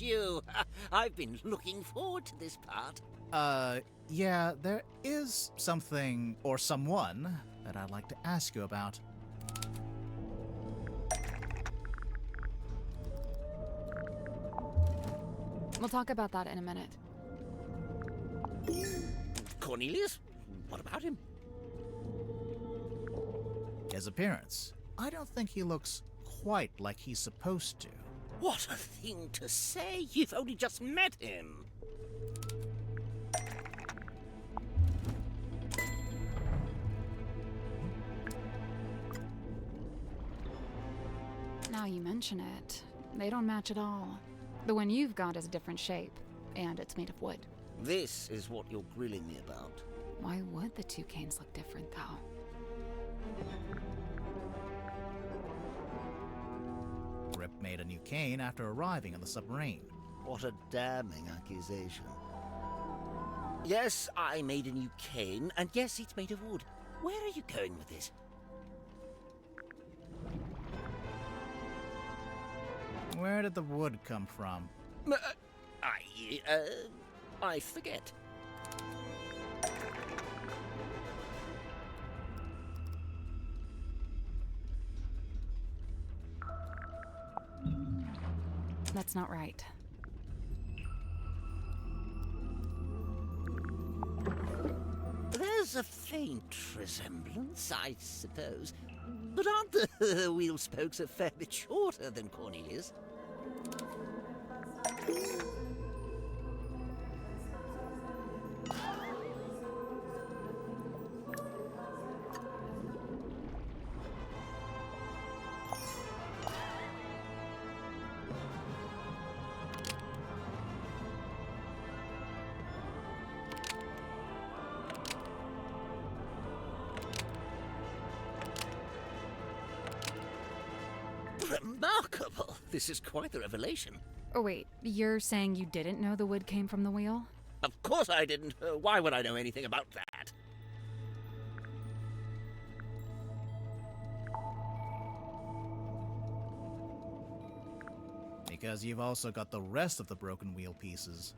you? I've been looking forward to this part. Yeah, there is something or someone that I'd like to ask you about. We'll talk about that in a minute. Cornelius? What about him? His appearance. I don't think he looks quite like he's supposed to. What a thing to say! You've only just met him! Now you mention it, they don't match at all. The one you've got is a different shape, and it's made of wood. This is what you're grilling me about. Why would the two canes look different, though? Grip made a new cane after arriving on the submarine. What a damning accusation. Yes, I made a new cane, and yes, it's made of wood. Where are you going with this? Where did the wood come from? I forget. That's not right. There's a faint resemblance, I suppose. But aren't the wheel spokes a fair bit shorter than Cornelius? Remarkable! This is quite the revelation. Oh wait, you're saying you didn't know the wood came from the wheel? Of course I didn't. Why would I know anything about that? Because you've also got the rest of the broken wheel pieces.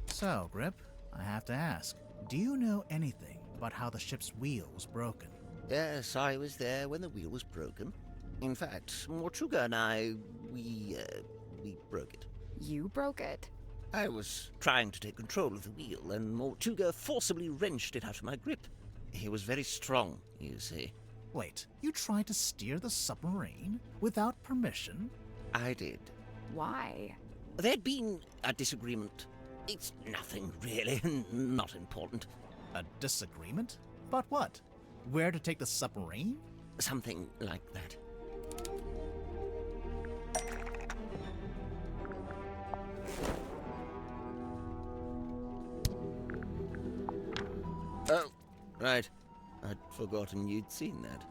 So, Grip, I have to ask, do you know anything about how the ship's wheel was broken? Yes, I was there when the wheel was broken. In fact, Mortuga and I, we broke it. You broke it? I was trying to take control of the wheel, and Mortuga forcibly wrenched it out of my grip. He was very strong, you see. Wait, you tried to steer the submarine without permission? I did. Why? There'd been a disagreement. It's nothing, really, not important. A disagreement? About what? Where to take the submarine? Something like that. Oh, right. I'd forgotten you'd seen that.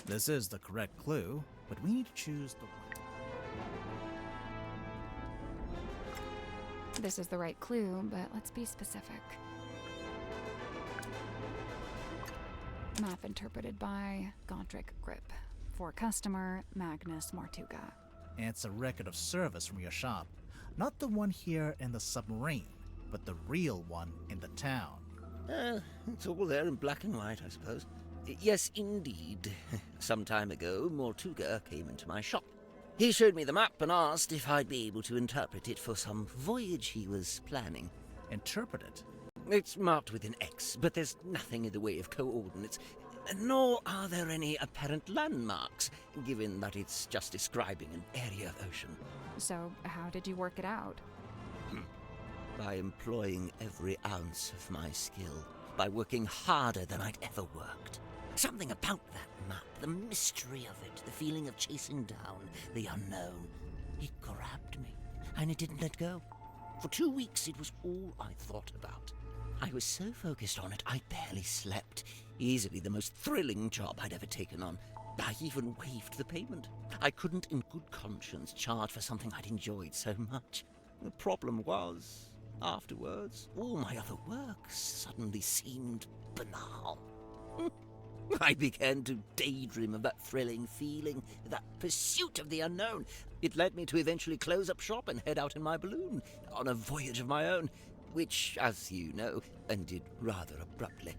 This is the correct clue, but we need to choose the one. This is the right clue, but let's be specific. Map interpreted by Godric Grip. For customer, Magnus Mortuga. It's a record of service from your shop. Not the one here in the submarine, but the real one in the town. It's all there in black and white, I suppose. Yes, indeed. Some time ago, Mortuga came into my shop. He showed me the map and asked if I'd be able to interpret it for some voyage he was planning. Interpret it? It's marked with an X, but there's nothing in the way of coordinates, nor are there any apparent landmarks, given that it's just describing an area of ocean. So, how did you work it out? By employing every ounce of my skill, by working harder than I'd ever worked. Something about that map, the mystery of it, the feeling of chasing down the unknown. It grabbed me, and it didn't let go. For 2 weeks, it was all I thought about. I was so focused on it, I barely slept. Easily the most thrilling job I'd ever taken on. I even waived the payment. I couldn't in good conscience charge for something I'd enjoyed so much. The problem was, afterwards, all my other works suddenly seemed banal. I began to daydream of that thrilling feeling, that pursuit of the unknown. It led me to eventually close up shop and head out in my balloon, on a voyage of my own, which, as you know, ended rather abruptly.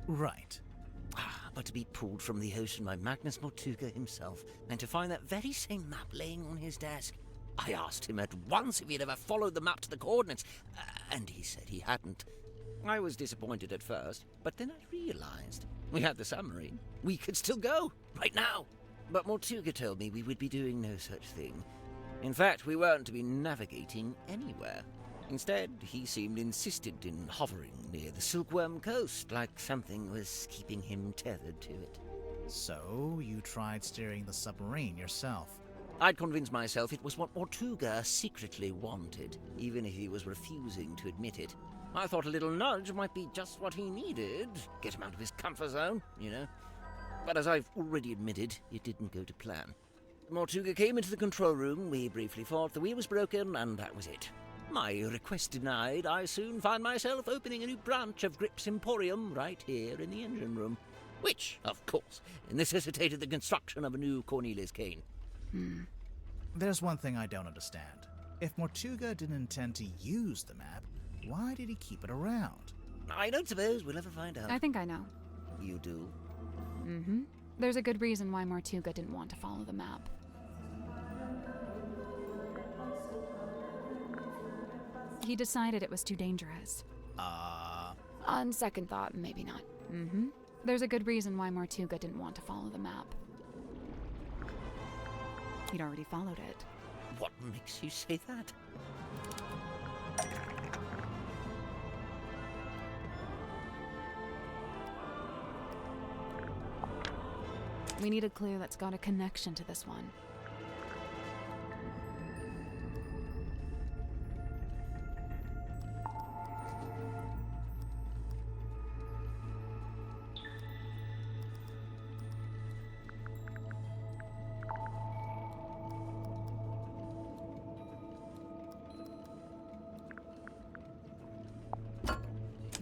Right. But to be pulled from the ocean by Magnus Mortuga himself, and to find that very same map laying on his desk. I asked him at once if he'd ever followed the map to the coordinates, and he said he hadn't. I was disappointed at first, but then I realized we had the submarine. We could still go, right now. But Mortuga told me we would be doing no such thing. In fact, we weren't to be navigating anywhere. Instead, he seemed insistent in hovering near the Silkworm Coast, like something was keeping him tethered to it. So, you tried steering the submarine yourself. I'd convinced myself it was what Mortuga secretly wanted, even if he was refusing to admit it. I thought a little nudge might be just what he needed. Get him out of his comfort zone, you know. But as I've already admitted, it didn't go to plan. Mortuga came into the control room, we briefly thought the wheel was broken, and that was it. My request denied, I soon found myself opening a new branch of Grip's Emporium right here in the engine room, which, of course, necessitated the construction of a new Cornelius cane. There's one thing I don't understand. If Mortuga didn't intend to use the map, why did he keep it around? I don't suppose we'll ever find out. I think I know. You do? Mm-hmm. There's a good reason why Mortuga didn't want to follow the map. He decided it was too dangerous. On second thought, maybe not. Mm-hmm. There's a good reason why Mortuga didn't want to follow the map. He'd already followed it. What makes you say that? We need a clue that's got a connection to this one.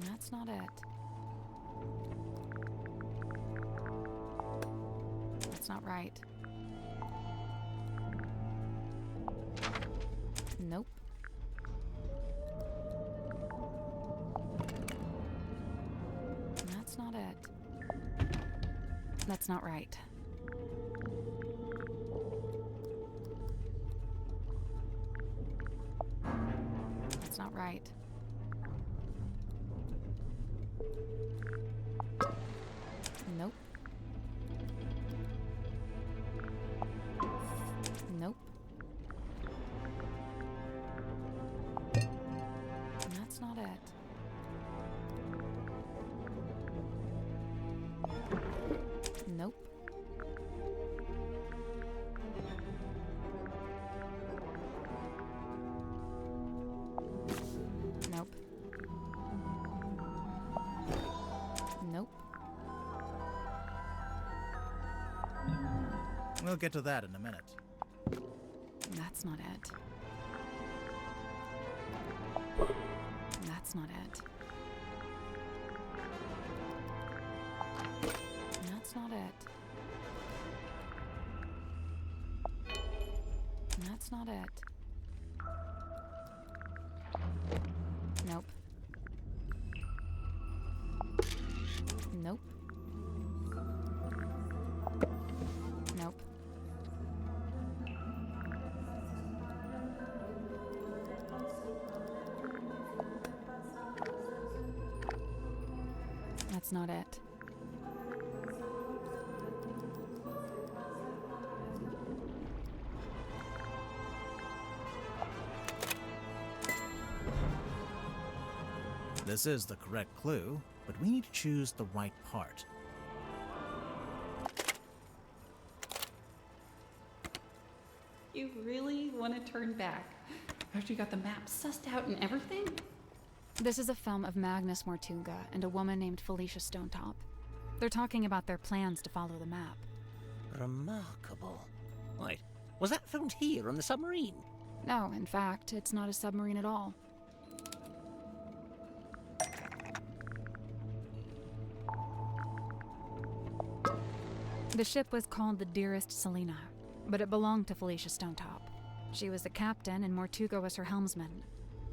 That's not it. That's not right. Nope. That's not it. That's not right. That's not right. Nope. Nope. That's not it. Nope. Nope. Nope. We'll get to that in a minute. That's not it. That's not it. That's not it. That's not it. Nope. Nope. Nope. That's not it. This is the correct clue, but we need to choose the right part. You really want to turn back after you got the map sussed out and everything? This is a film of Magnus Mortuga and a woman named Felicia Stonetop. They're talking about their plans to follow the map. Remarkable. Wait, was that filmed here on the submarine? No, in fact, it's not a submarine at all. The ship was called the Dearest Selena, but it belonged to Felicia Stonetop. She was the captain and Mortuga was her helmsman.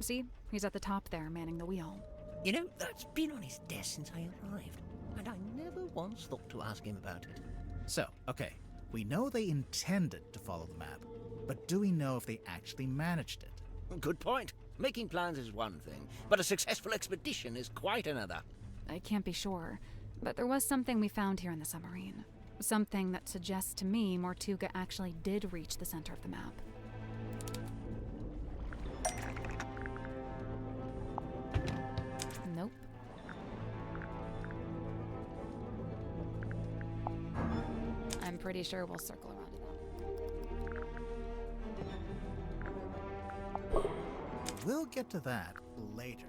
See, he's at the top there, manning the wheel. You know, that's been on his desk since I arrived, and I never once thought to ask him about it. So, okay, we know they intended to follow the map, but do we know if they actually managed it? Good point. Making plans is one thing, but a successful expedition is quite another. I can't be sure, but there was something we found here in the submarine. Something that suggests to me Mortuga actually did reach the center of the map. Nope. I'm pretty sure we'll circle around to that. We'll get to that later.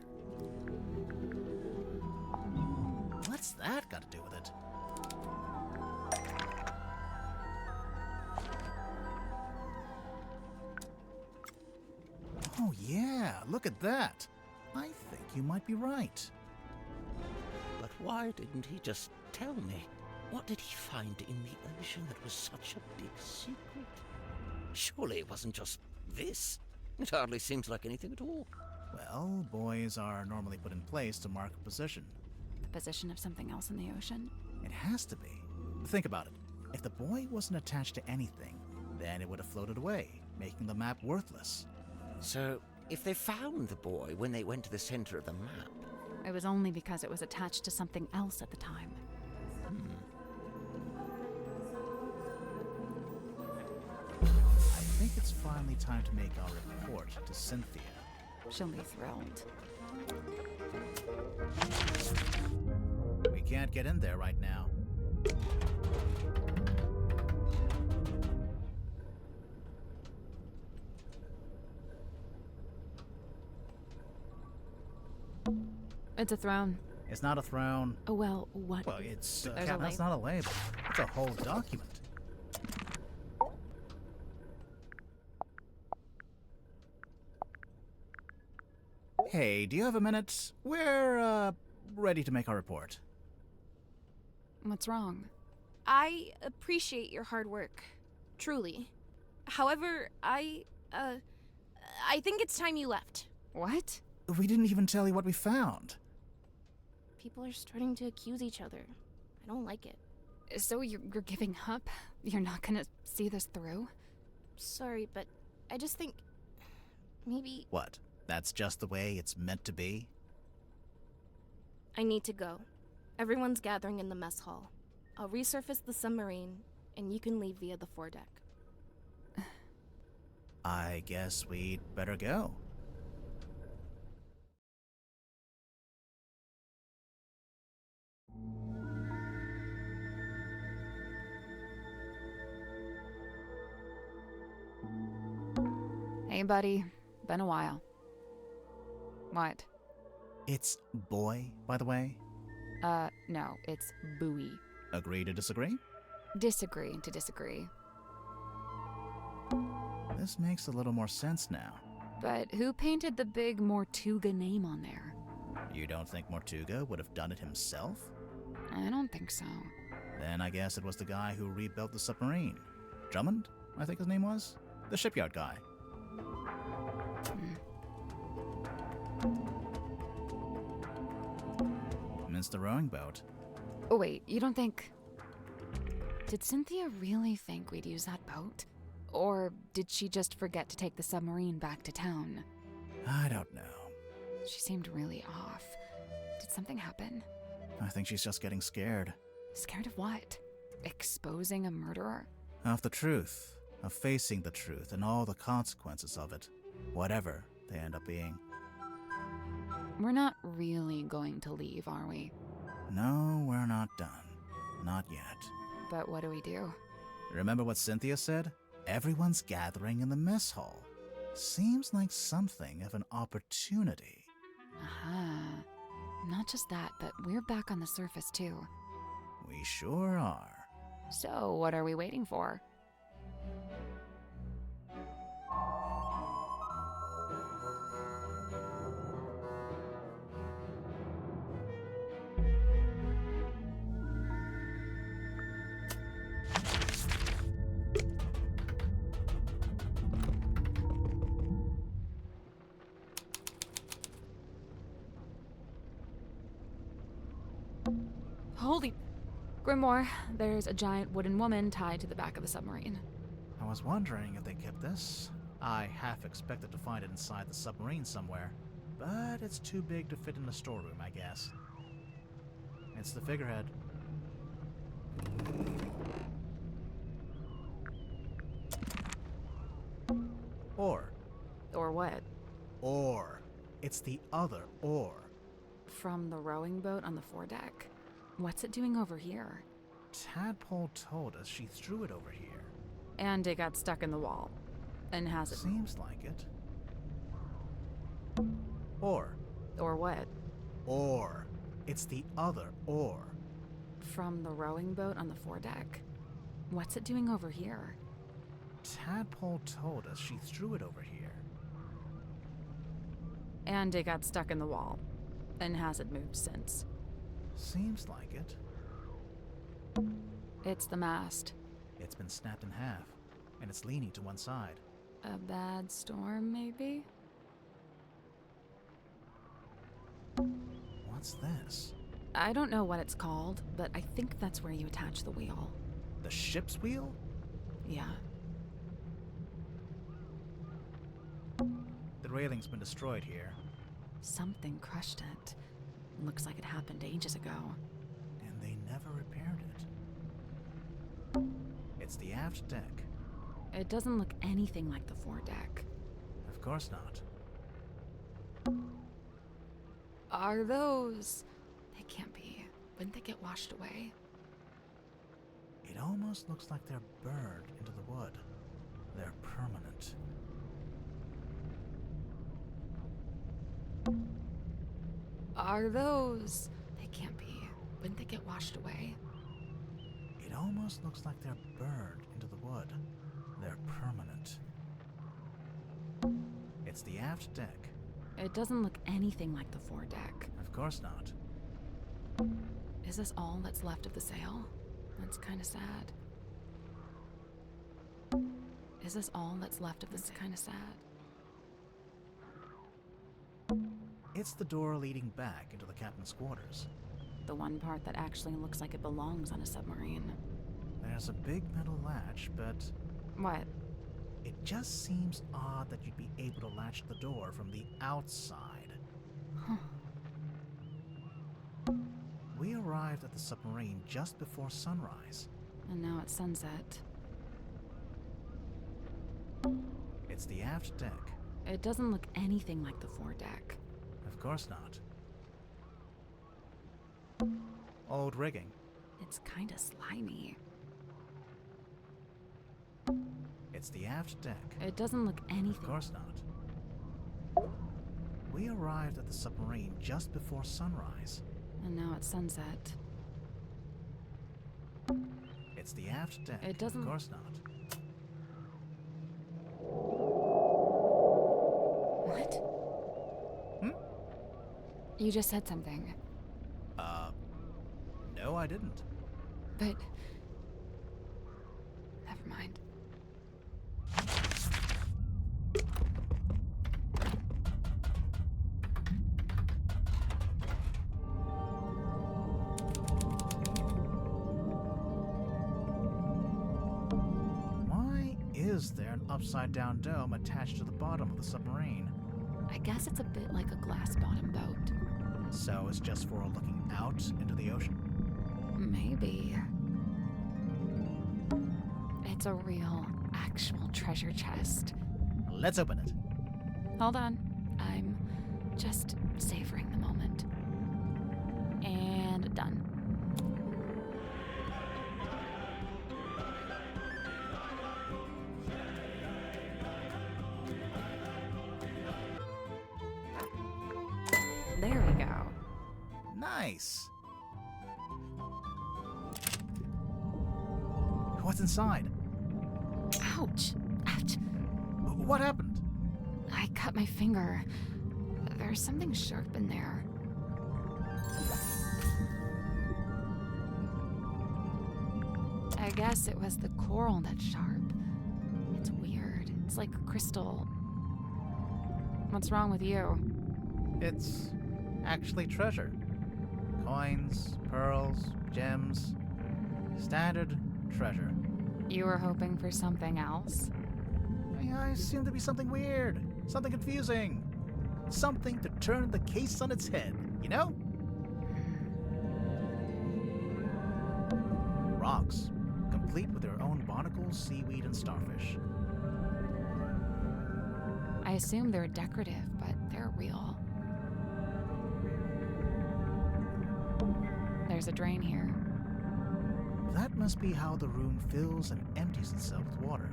What's that got to do with it? Oh yeah, look at that. I think you might be right. But why didn't he just tell me? What did he find in the ocean that was such a big secret? Surely it wasn't just this. It hardly seems like anything at all. Well, buoys are normally put in place to mark a position. The position of something else in the ocean? It has to be. Think about it. If the buoy wasn't attached to anything, then it would have floated away, making the map worthless. So, if they found the boy when they went to the center of the map... It was only because it was attached to something else at the time. I think it's finally time to make our report to Cynthia. She'll be thrilled. We can't get in there right now. It's a throne. It's not a throne. Oh, well, what? Well, it's... There's a that's label. not a label. It's a whole document. Hey, do you have a minute? We're, ready to make our report. What's wrong? I appreciate your hard work. Truly. However, I think it's time you left. What? We didn't even tell you what we found. People are starting to accuse each other. I don't like it. So you're giving up? You're not gonna see this through? Sorry, but I just think... maybe... What? That's just the way it's meant to be? I need to go. Everyone's gathering in the mess hall. I'll resurface the submarine, and you can leave via the foredeck. I guess we'd better go. Hey, buddy. Been a while. What? It's boy, by the way. No, it's buoy. Agree to disagree? Disagree to disagree. This makes a little more sense now. But who painted the big Mortuga name on there? You don't think Mortuga would have done it himself? I don't think so. Then I guess it was the guy who rebuilt the submarine. Drummond, I think his name was? The shipyard guy. Mince the rowing boat. Oh, wait, you don't think... Did Cynthia really think we'd use that boat? Or did she just forget to take the submarine back to town? I don't know. She seemed really off. Did something happen? I think she's just getting scared. Scared of what? Exposing a murderer? Of the truth. Of facing the truth and all the consequences of it. Whatever they end up being. We're not really going to leave, are we? No, we're not done. Not yet. But what do we do? Remember what Cynthia said? Everyone's gathering in the mess hall. Seems like something of an opportunity. Aha. Not just that, but we're back on the surface too. We sure are. So, what are we waiting for? Holy... Grimoire, there's a giant wooden woman tied to the back of the submarine. I was wondering if they kept this. I half expected to find it inside the submarine somewhere, but it's too big to fit in the storeroom, I guess. It's the figurehead. Or. Or what? Or. It's the other or. From the rowing boat on the foredeck? What's it doing over here? Tadpole told us she threw it over here. And it got stuck in the wall. And has it... Seems like it. Or. Or what? Or. It's the other or. From the rowing boat on the foredeck? What's it doing over here? Tadpole told us she threw it over here. And it got stuck in the wall. And hasn't moved since. Seems like it. It's the mast. It's been snapped in half, and it's leaning to one side. A bad storm, maybe? What's this? I don't know what it's called, but I think that's where you attach the wheel. The ship's wheel? Yeah. The railing's been destroyed here, Something crushed it. Looks like it happened ages ago. and they never repaired it. It's the aft deck. It doesn't look anything like the foredeck. Of course not. Are those... They can't be. Wouldn't they get washed away? It almost looks like they're burned into the wood. They're permanent. Are those... They can't be. Wouldn't they get washed away? It almost looks like they're burned into the wood. They're permanent. It's the aft deck. It doesn't look anything like the foredeck. Of course not. Is this all that's left of the sail? That's kind of sad. Is this all that's left of this? Kind of sad. It's the door leading back into the captain's quarters. The one part that actually looks like it belongs on a submarine. There's a big metal latch, but What? it just seems odd that you'd be able to latch the door from the outside. Huh. We arrived at the submarine just before sunrise. And now it's sunset. It's the aft deck. It doesn't look anything like the foredeck. Of course not. Old rigging. It's kind of slimy. It's the aft deck. It doesn't look anything. Of course not. We arrived at the submarine just before sunrise. And now it's sunset. It's the aft deck. It doesn't- Of course not. What? You just said something. No, I didn't. But... Never mind. Why is there an upside-down dome attached to the bottom of the submarine? I guess it's a bit like a glass-bottom boat. So it's just for looking out into the ocean? Maybe. It's a real, actual treasure chest. Let's open it. Hold on. I'm just savoring the moment. And done. There we go. Nice. What's inside? Ouch! Ouch! What happened? I cut my finger. There's something sharp in there. I guess it was the coral that's sharp. It's weird. It's like crystal. What's wrong with you? It's actually treasure. Coins, pearls, gems. Standard treasure. You were hoping for something else? I seem to be something weird, something confusing, something to turn the case on its head, you know? Rocks, complete with their own barnacles, seaweed, and starfish. I assume they're decorative, but they're real. There's a drain here. That must be how the room fills and empties itself with water.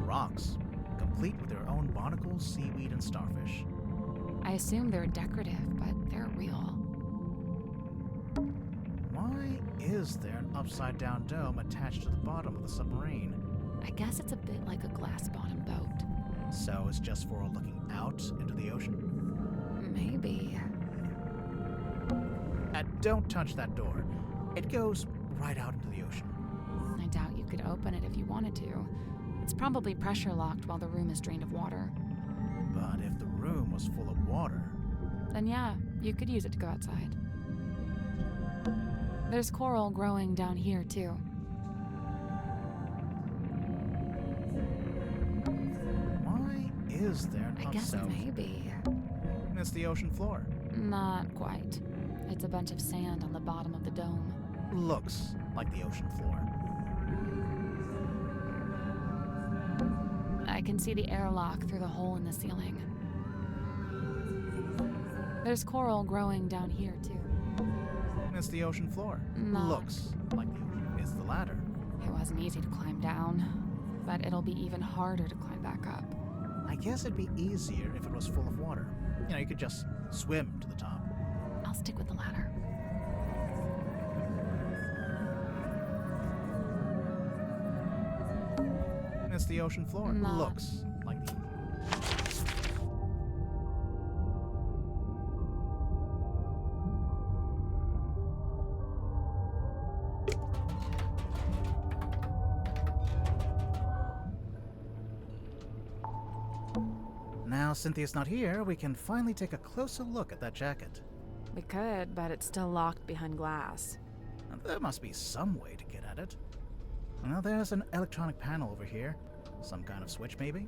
Rocks, complete with their own barnacles, seaweed, and starfish. I assume they're decorative, but they're real. Why is there an upside-down dome attached to the bottom of the submarine? I guess it's a bit like a glass-bottom boat. So it's just for looking out into the ocean? Maybe. Don't touch that door. It goes right out into the ocean. I doubt you could open it if you wanted to. It's probably pressure locked while the room is drained of water. But if the room was full of water... Then yeah, you could use it to go outside. There's coral growing down here too. Why is there an I guess maybe. It's the ocean floor. Not quite. It's a bunch of sand on the bottom of the dome. Looks like the ocean floor. I can see the airlock through the hole in the ceiling. There's coral growing down here too. It's the ocean floor. No. Looks like the ocean. It's the ladder. It wasn't easy to climb down, but it'll be even harder to climb back up. I guess it'd be easier if it was full of water. You know, you could just swim to the top. I'll stick with the ladder. It's the ocean floor. No. Looks like the... Now Cynthia's not here, we can finally take a closer look at that jacket. We could, but it's still locked behind glass. There must be some way to get at it. Well, there's an electronic panel over here. Some kind of switch, maybe?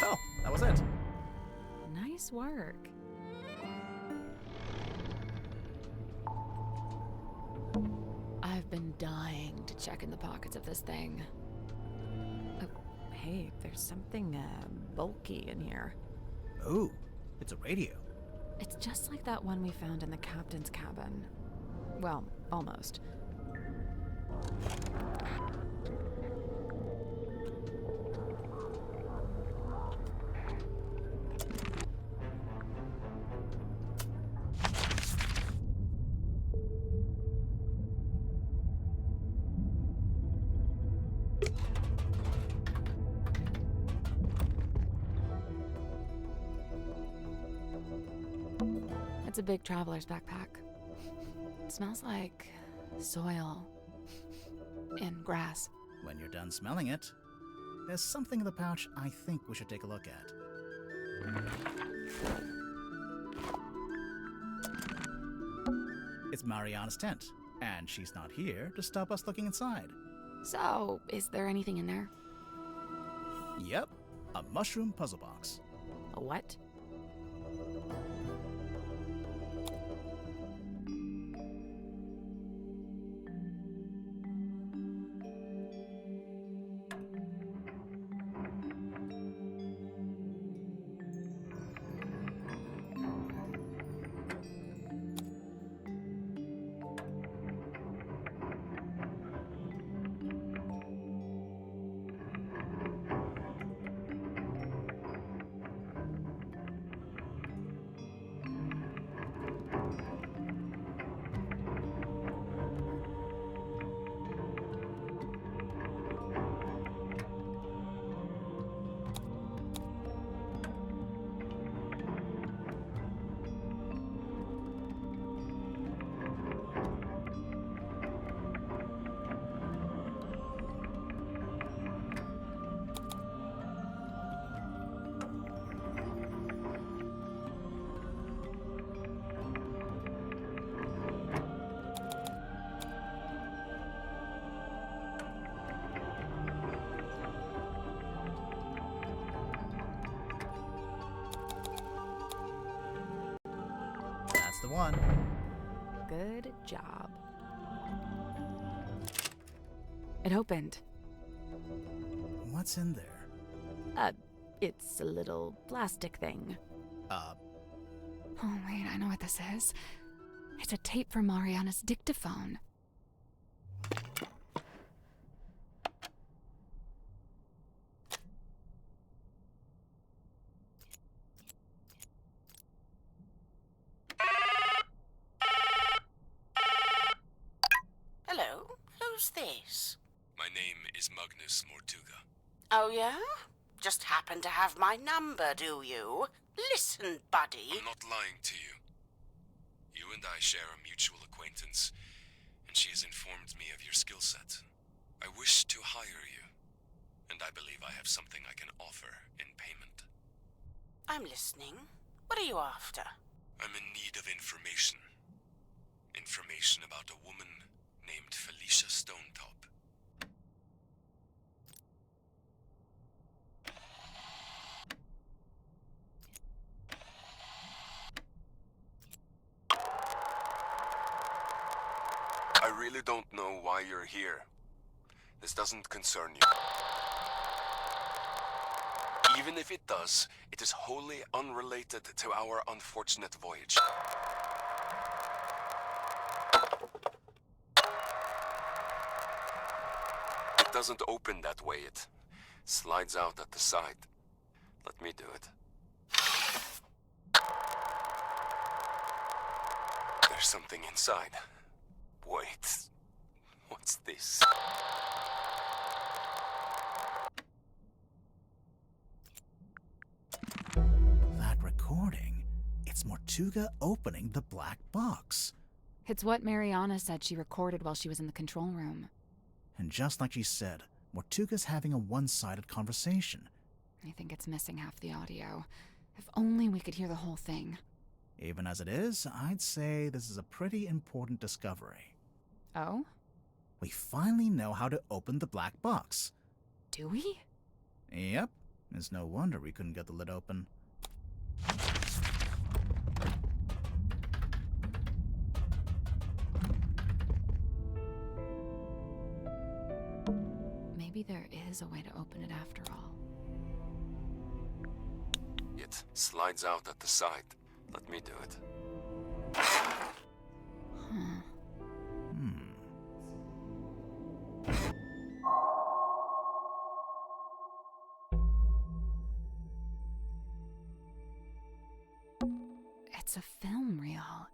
Oh, that was it. Nice work. I've been dying to check in the pockets of this thing. Oh, hey, there's something bulky in here. Ooh, it's a radio. It's just like that one we found in the captain's cabin. Well, almost. It's a big traveler's backpack. It smells like soil and grass. When you're done smelling it, there's something in the pouch I think we should take a look at. It's Mariana's tent, and she's not here to stop us looking inside. So, is there anything in there? Yep, a mushroom puzzle box. A what? That's the one. Good job. It opened. What's in there? It's a little plastic thing. Oh, wait, I know what this is. It's a tape from Mariana's dictaphone. Hello, who's this? My name is Magnus Mortuga. Oh, yeah? Just happen to have my number, do you? Listen, buddy. I'm not lying to you. You and I share a mutual acquaintance, and she has informed me of your skill set. I wish to hire you, and I believe I have something I can offer in payment. I'm listening. What are you after? I'm in need of information. Information about a woman named Felicia Stonetop. I really don't know why you're here. This doesn't concern you. Even if it does, it is wholly unrelated to our unfortunate voyage. It doesn't open that way, it slides out at the side. Let me do it. There's something inside. Wait, what's this? That recording. It's Mortuga opening the black box. It's what Mariana said she recorded while she was in the control room. And just like she said, Mortuga's having a one-sided conversation. I think it's missing half the audio. If only we could hear the whole thing. Even as it is, I'd say this is a pretty important discovery. Oh? We finally know how to open the black box. Do we? Yep. It's no wonder we couldn't get the lid open. Maybe there is a way to open it after all. It slides out at the side. Let me do it. It's a film reel.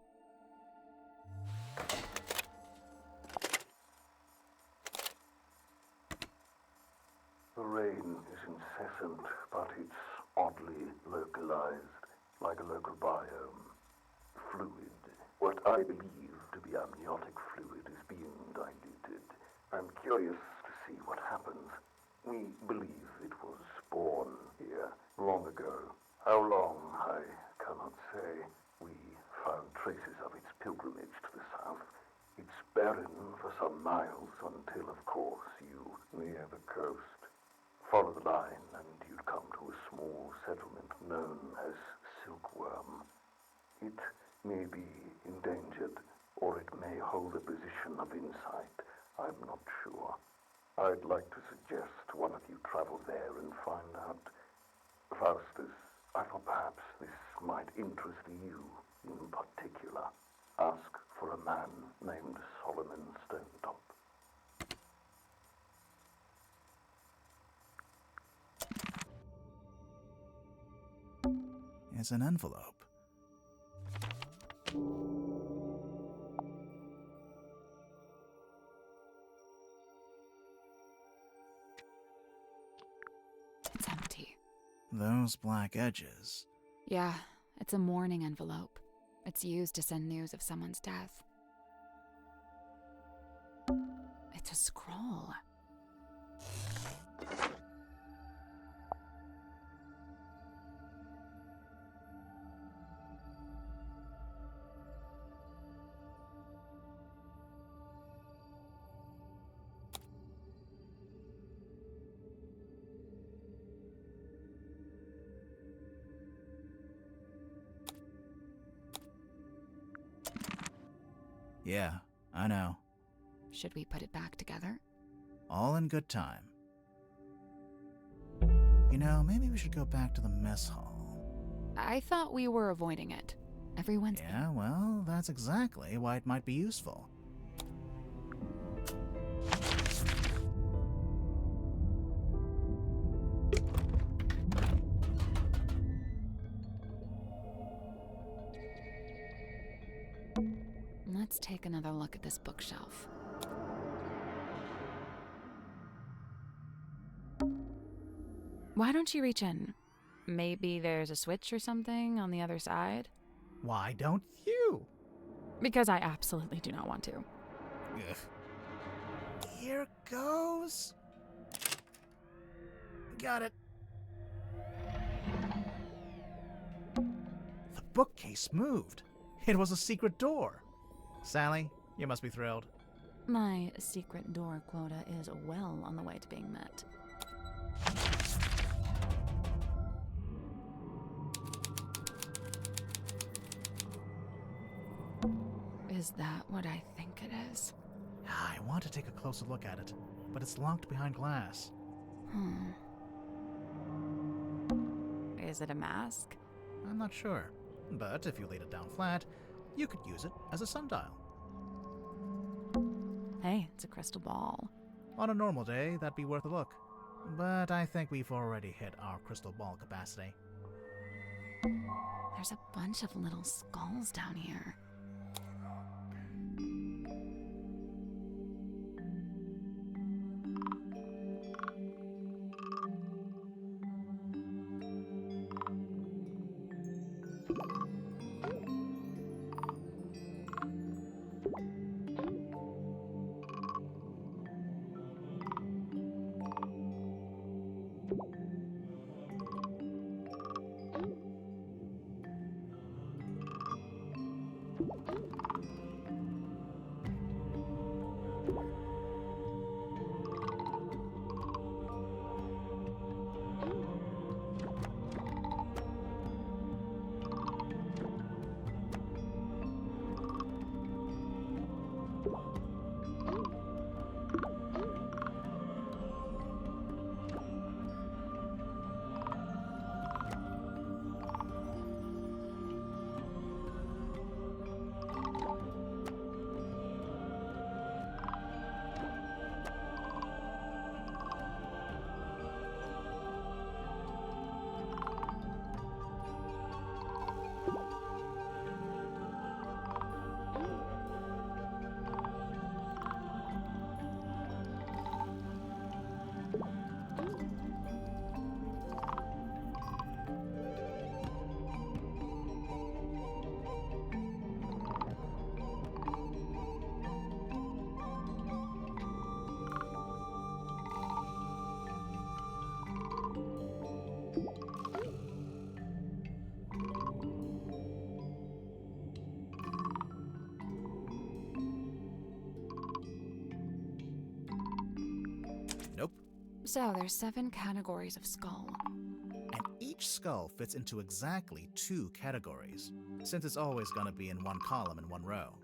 The rain is incessant, but it's oddly localized, like a local biome. Fluid I believe the amniotic fluid is being diluted. I'm curious to see what happens. We believe it was born here long ago. How long, I cannot say. We found traces of its pilgrimage to the south. It's barren for some miles until, of course, you near the coast. Follow the line and you'd come to a small settlement known as Silkworm. It may be endangered, or it may hold a position of insight. I'm not sure. I'd like to suggest one of you travel there and find out. Faustus, I thought perhaps this might interest you in particular. Ask for a man named Solomon Stonetop. It's an envelope. It's empty. Those black edges. Yeah, it's a mourning envelope. It's used to send news of someone's death. It's a scroll. Yeah, I know. Should we put it back together? All in good time. You know, maybe we should go back to the mess hall. I thought we were avoiding it. Every Wednesday. Yeah, well, that's exactly why it might be useful. Let's take another look at this bookshelf. Why don't you reach in? Maybe there's a switch or something on the other side? Why don't you? Because I absolutely do not want to. Ugh. Here goes. Got it. The bookcase moved. It was a secret door. Sally, you must be thrilled. My secret door quota is well on the way to being met. Is that what I think it is? I want to take a closer look at it, but it's locked behind glass. Is it a mask? I'm not sure, but if you laid it down flat, you could use it as a sundial. Hey, it's a crystal ball. On a normal day, that'd be worth a look. But I think we've already hit our crystal ball capacity. There's a bunch of little skulls down here. So there's 7 categories of skull. And each skull fits into exactly 2 categories, since it's always going to be in one column in one row.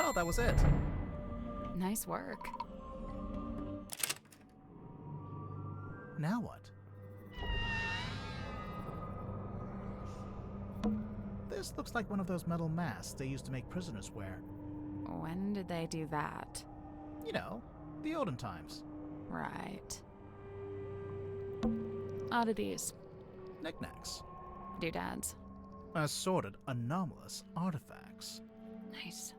Oh, that was it. Nice work. Now what? This looks like one of those metal masks they used to make prisoners wear. When did they do that? You know, the olden times. Right. Oddities. Knickknacks. Doodads. Assorted anomalous artifacts. Nice.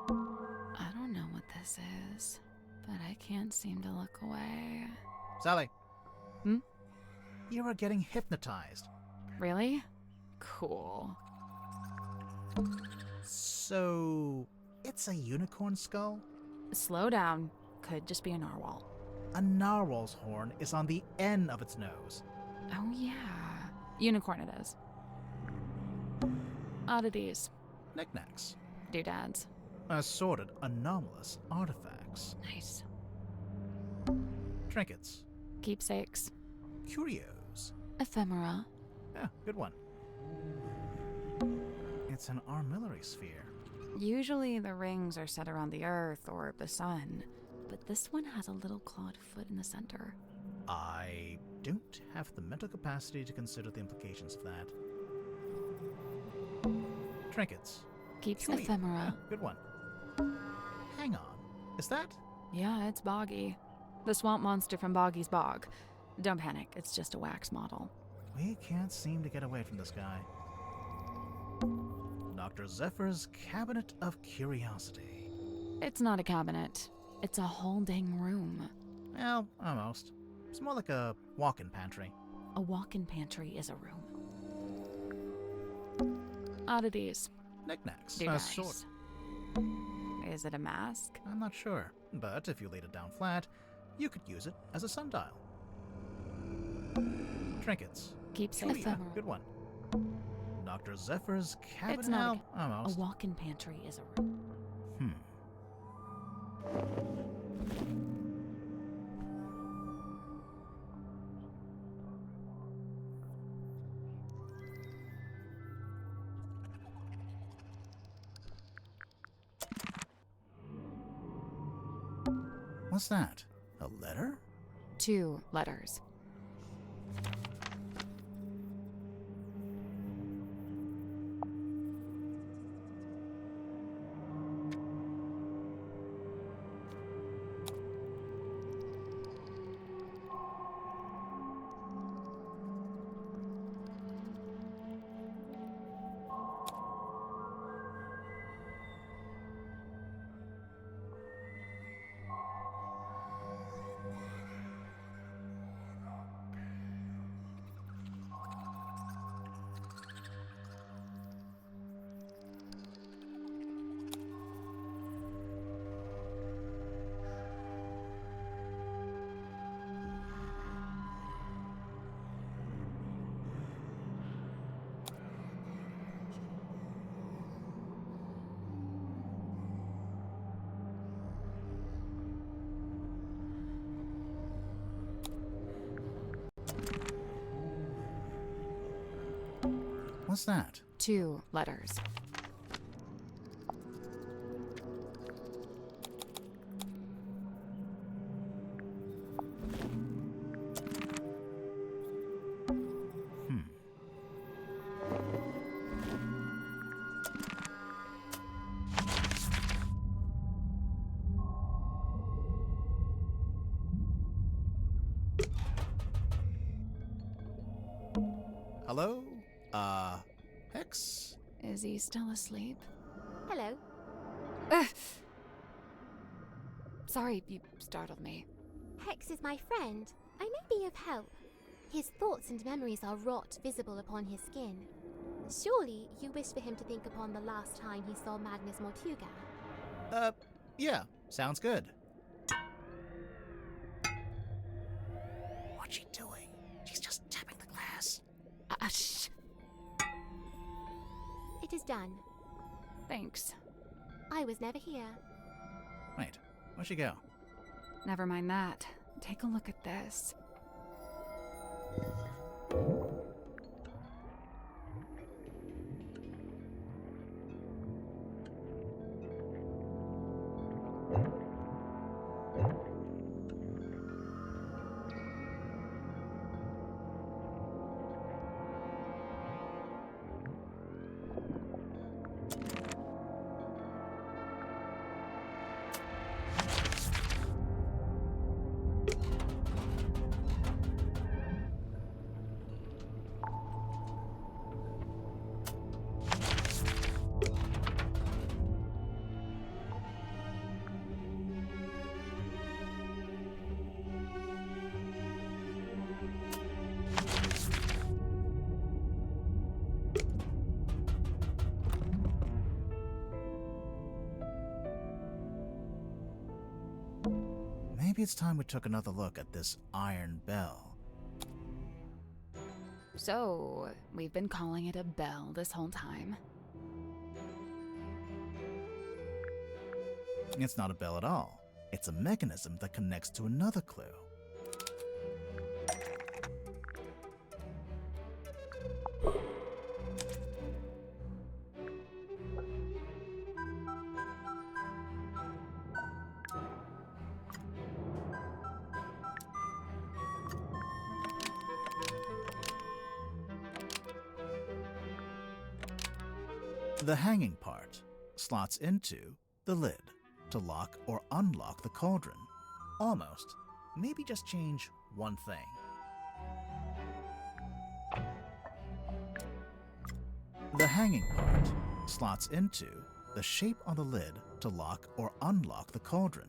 I don't know what this is, but I can't seem to look away. Sally. Hmm? You are getting hypnotized. Really? Cool. So, it's a unicorn skull? Slow down. Could just be a narwhal. A narwhal's horn is on the end of its nose. Oh yeah. Unicorn it is. Oddities. Knickknacks. Doodads. Assorted anomalous artifacts. Nice. Trinkets. Keepsakes. Curios. Ephemera. Yeah, good one. It's an armillary sphere. Usually the rings are set around the earth or the sun, but this one has a little clawed foot in the center. I don't have the mental capacity to consider the implications of that. Trinkets. Keeps Curio. ephemera. Yeah, good one. Hang on. Is that? Yeah, it's Boggy. The swamp monster from Boggy's Bog. Don't panic, it's just a wax model. We can't seem to get away from this guy. Dr. Zephyr's Cabinet of Curiosity. It's not a cabinet. It's a whole dang room. Well, almost. It's more like a walk-in pantry. A walk-in pantry is a room. Oddities. Knickknacks. Doodads. Is it a mask? I'm not sure, but if you laid it down flat, you could use it as a sundial. Trinkets. Keeps Curio. ephemera. Good one. Dr. Zephyr's Cabinet. It's not a almost. A walk-in pantry is a room. What's that? A letter? 2 letters. What's that? 2 letters. Hello? Hex? Is he still asleep? Hello. Sorry, you startled me. Hex is my friend. I may be of help. His thoughts and memories are rot visible upon his skin. Surely you wish for him to think upon the last time he saw Magnus Mortuga. Yeah, sounds good. What's she doing? She's just tapping the glass. Shh. It is done. Thanks. I was never here. Wait, where'd she go? Never mind that. Take a look at this. Maybe it's time we took another look at this iron bell. So, we've been calling it a bell this whole time. It's not a bell at all. It's a mechanism that connects to another clue. The hanging part slots into the lid to lock or unlock the cauldron. Almost. Maybe just change one thing. The hanging part slots into the shape on the lid to lock or unlock the cauldron.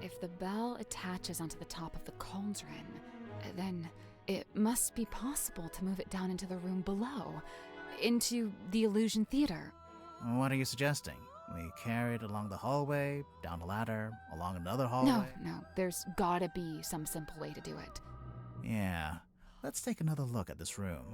If the bell attaches onto the top of the cauldron, then it must be possible to move it down into the room below, into the Illusion Theater. What are you suggesting? We carry it along the hallway, down the ladder, along another hallway? No, there's gotta be some simple way to do it. Yeah. Let's take another look at this room.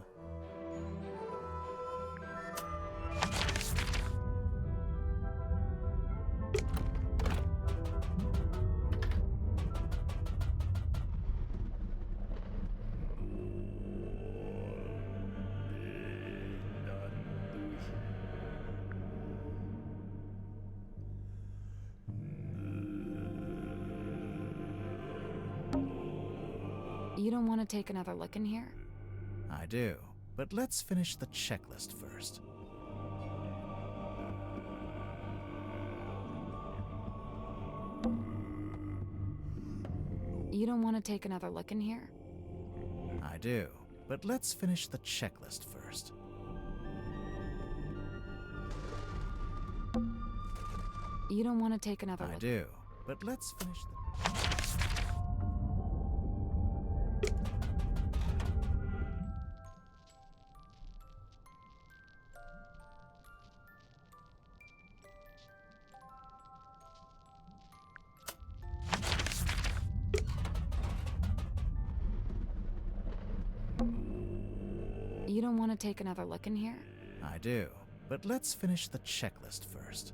You don't want to take another look in here? I do, but let's finish the checklist first. You don't want to take another look in here? I do, but let's finish the checklist first. You don't want to take another I look? do, but let's finish the... You don't want to take another look in here? I do, but let's finish the checklist first.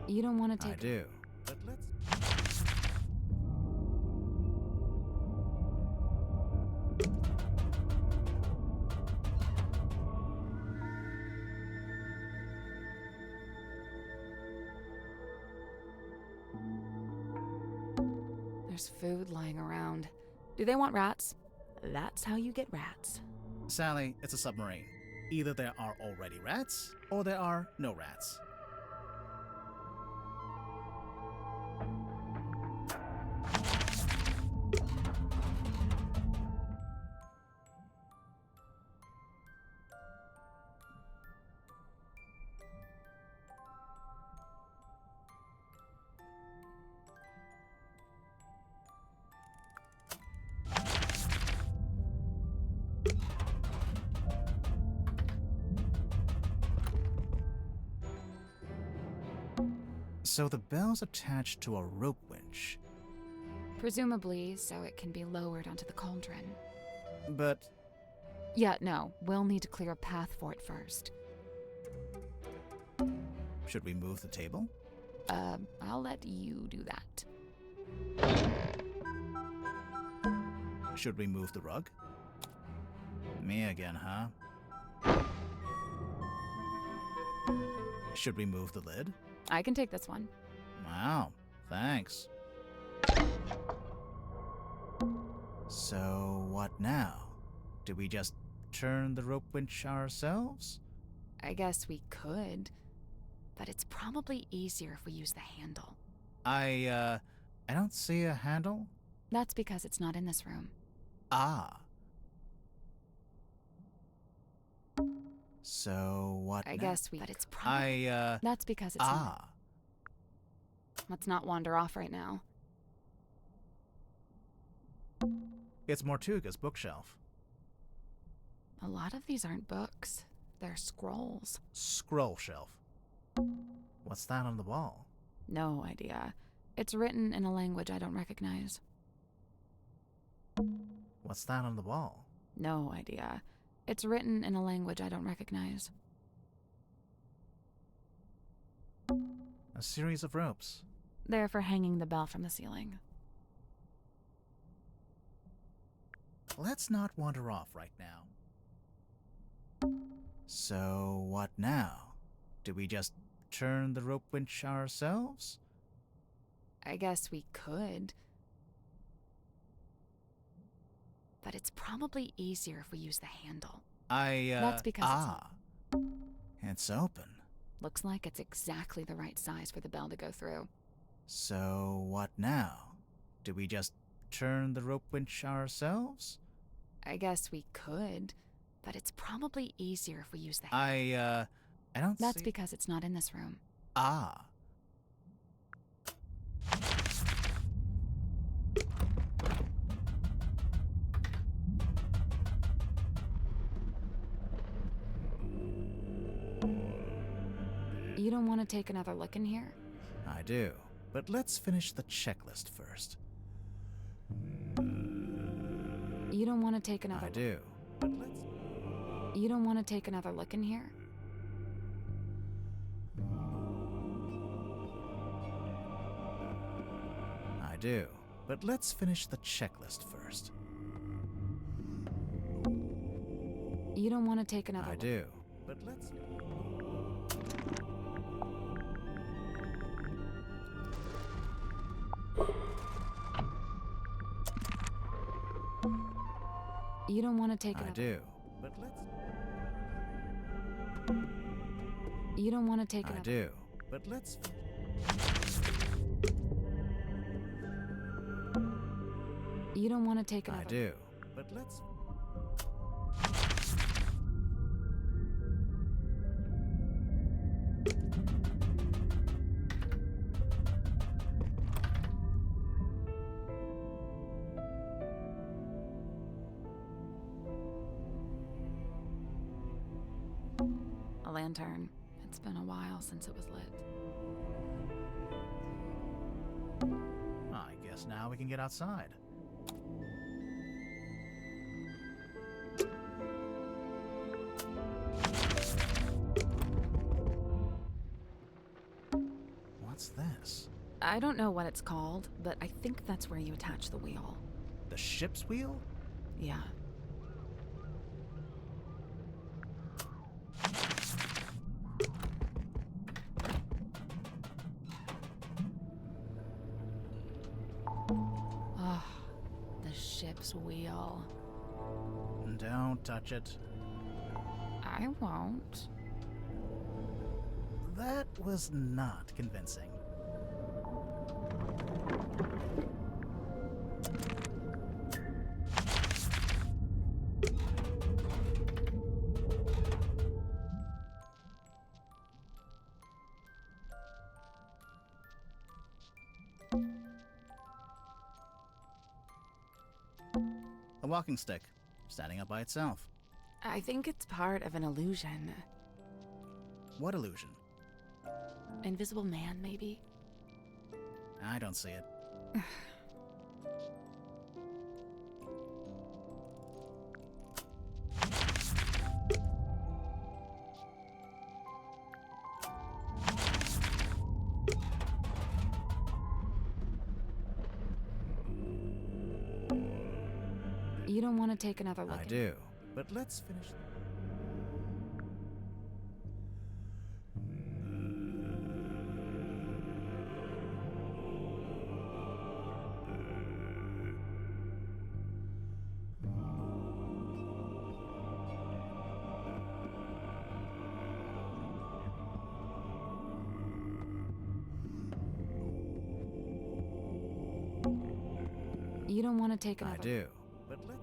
You don't want to I take... do, but let's... There's food lying around. Do they want rats? That's how you get rats. Sally, it's a submarine. Either there are already rats, or there are no rats. So the bell's attached to a rope winch. Presumably, so it can be lowered onto the cauldron. But Yeah, no, we'll need to clear a path for it first. should we move the table? I'll let you do that. Should we move the rug? Me again, huh? Should we move the lid? I can take this one. Wow, thanks. So, what now? Do we just turn the rope winch ourselves? I guess we could, but it's probably easier if we use the handle. I don't see a handle. That's because it's not in this room. Ah. So, what I now? guess we. But it's probably. That's because it's not. Let's not wander off right now. It's Mortuga's bookshelf. A lot of these aren't books. They're scrolls. Scroll shelf. What's that on the wall? No idea. It's written in a language I don't recognize. What's that on the wall? No idea. It's written in a language I don't recognize. A series of ropes. They're for hanging the bell from the ceiling. Let's not wander off right now. So, what now? Do we just turn the rope winch ourselves? I guess we could. But it's probably easier if we use the handle. That's because it's open. Looks like it's exactly the right size for the bell to go through. So, what now? Do we just turn the rope winch ourselves? I guess we could, but it's probably easier if we use the I don't That's see... because it's not in this room. Ah. You don't want to take another look in here? I do, but let's finish the checklist first. You don't want to take another I do, but let's... You don't want to take another look in here? I do, but let's finish the checklist first. You don't want to take another I look. do, but let's... You don't want to take I another do, but let's... You don't want to take I another do, but let's... You don't want to take another I do, but let's... A lantern. It's been a while since it was lit. I guess now we can get outside. What's this? I don't know what it's called, but I think that's where you attach the wheel. The ship's wheel? Yeah. Oh, the ship's wheel. Don't touch it. I won't. That was not convincing. A walking stick, standing up by itself. I think it's part of an illusion. What illusion? Invisible man, maybe? I don't see it. You don't want to take another look I at do, but let's finish. You don't want to take another. I do, but let's.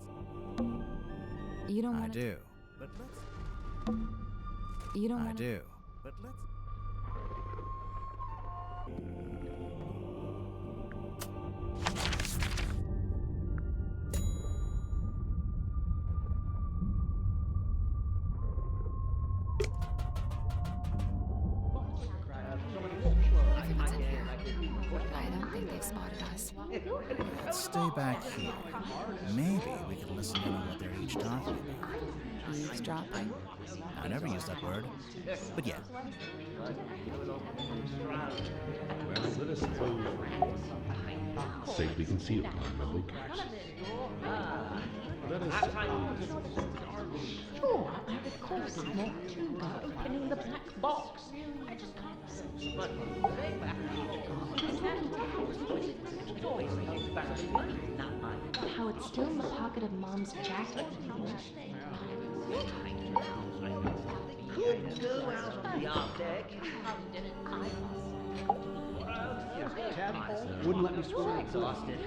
You don't I want to. do, but let's. You don't I want to. do, but let's. Everyone's in here. I don't think they've spotted us. Let's stay back here. Maybe we can listen in on what they're each talking about. Eavesdropping. I never used that word, but yeah. Safely concealed behind the bookcase. Let us Sure, I recall seeing Mortuga opening the black box. I just can't how it's still in the pocket of Mom's jacket. Could go out on the art deck. Wouldn't let me swear. Exhausted.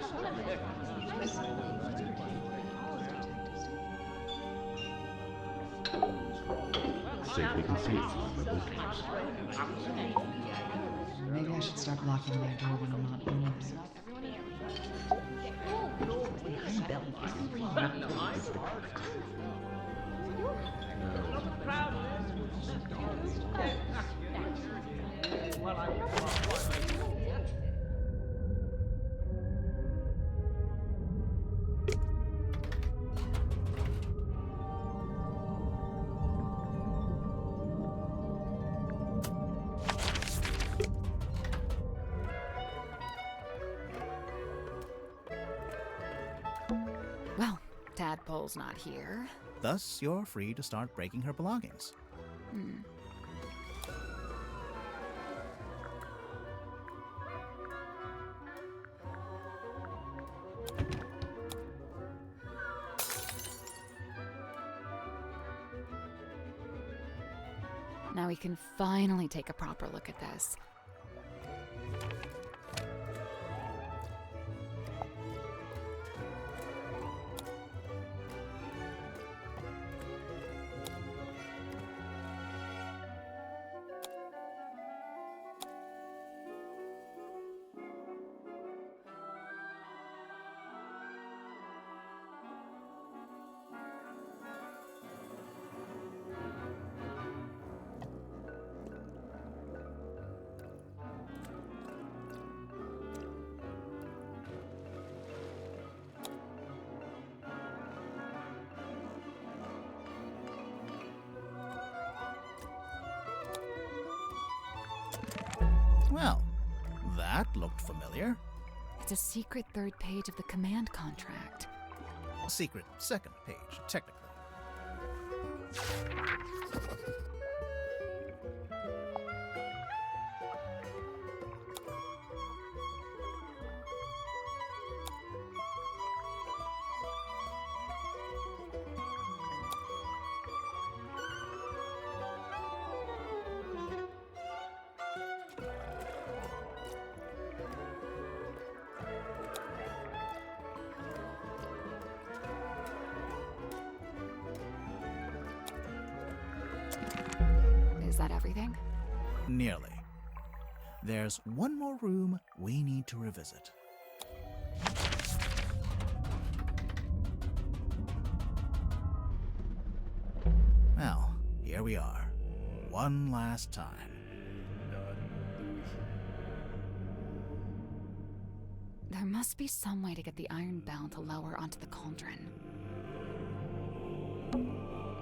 safely concealed behind the bookcase. Maybe I should start locking my door when I'm not in it. Well, Tadpole's not here. Thus, you're free to start breaking her belongings. Now we can finally take a proper look at this. Well, that looked familiar. It's a secret third page of the command contract. Secret second page, technically. Is that everything? Nearly. There's one more room we need to revisit. Well, here we are. One last time. must be some way to get the iron bell to lower onto the cauldron.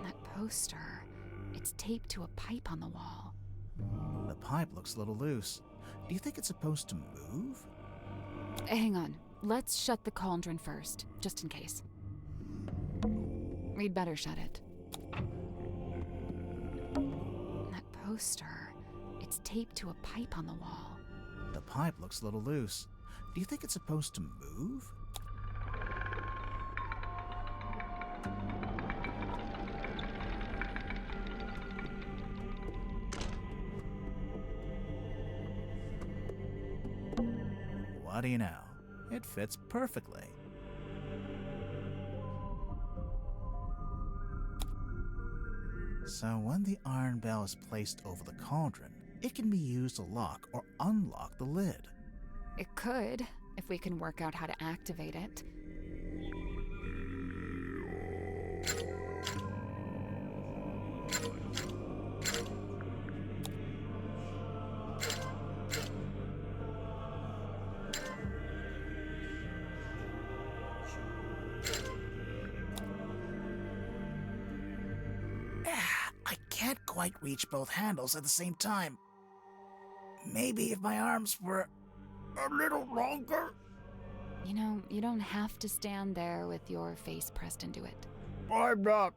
That poster, it's taped to a pipe on the wall. The pipe looks a little loose. Do you think it's supposed to move? Hang on. Let's shut the cauldron first, just in case. We'd better shut it. That poster, it's taped to a pipe on the wall. The pipe looks a little loose. Do you think it's supposed to move? What do you know? It fits perfectly. So when the iron bell is placed over the cauldron, it can be used to lock or unlock the lid. It could, if we can work out how to activate it. I can't quite reach both handles at the same time. Maybe if my arms were a little longer. You know, you don't have to stand there with your face pressed into it. I'm not.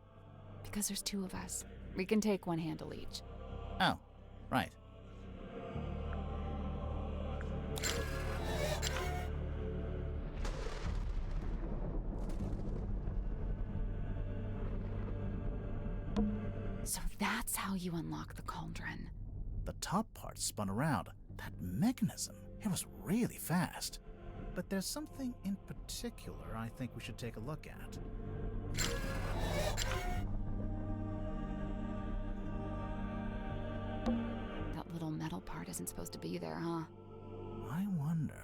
Because there's two of us. We can take one handle each. Oh, right. So that's how you unlock the cauldron. The top part spun around. That mechanism, it was really fast. But there's something in particular I think we should take a look at. That little metal part isn't supposed to be there, huh? I wonder.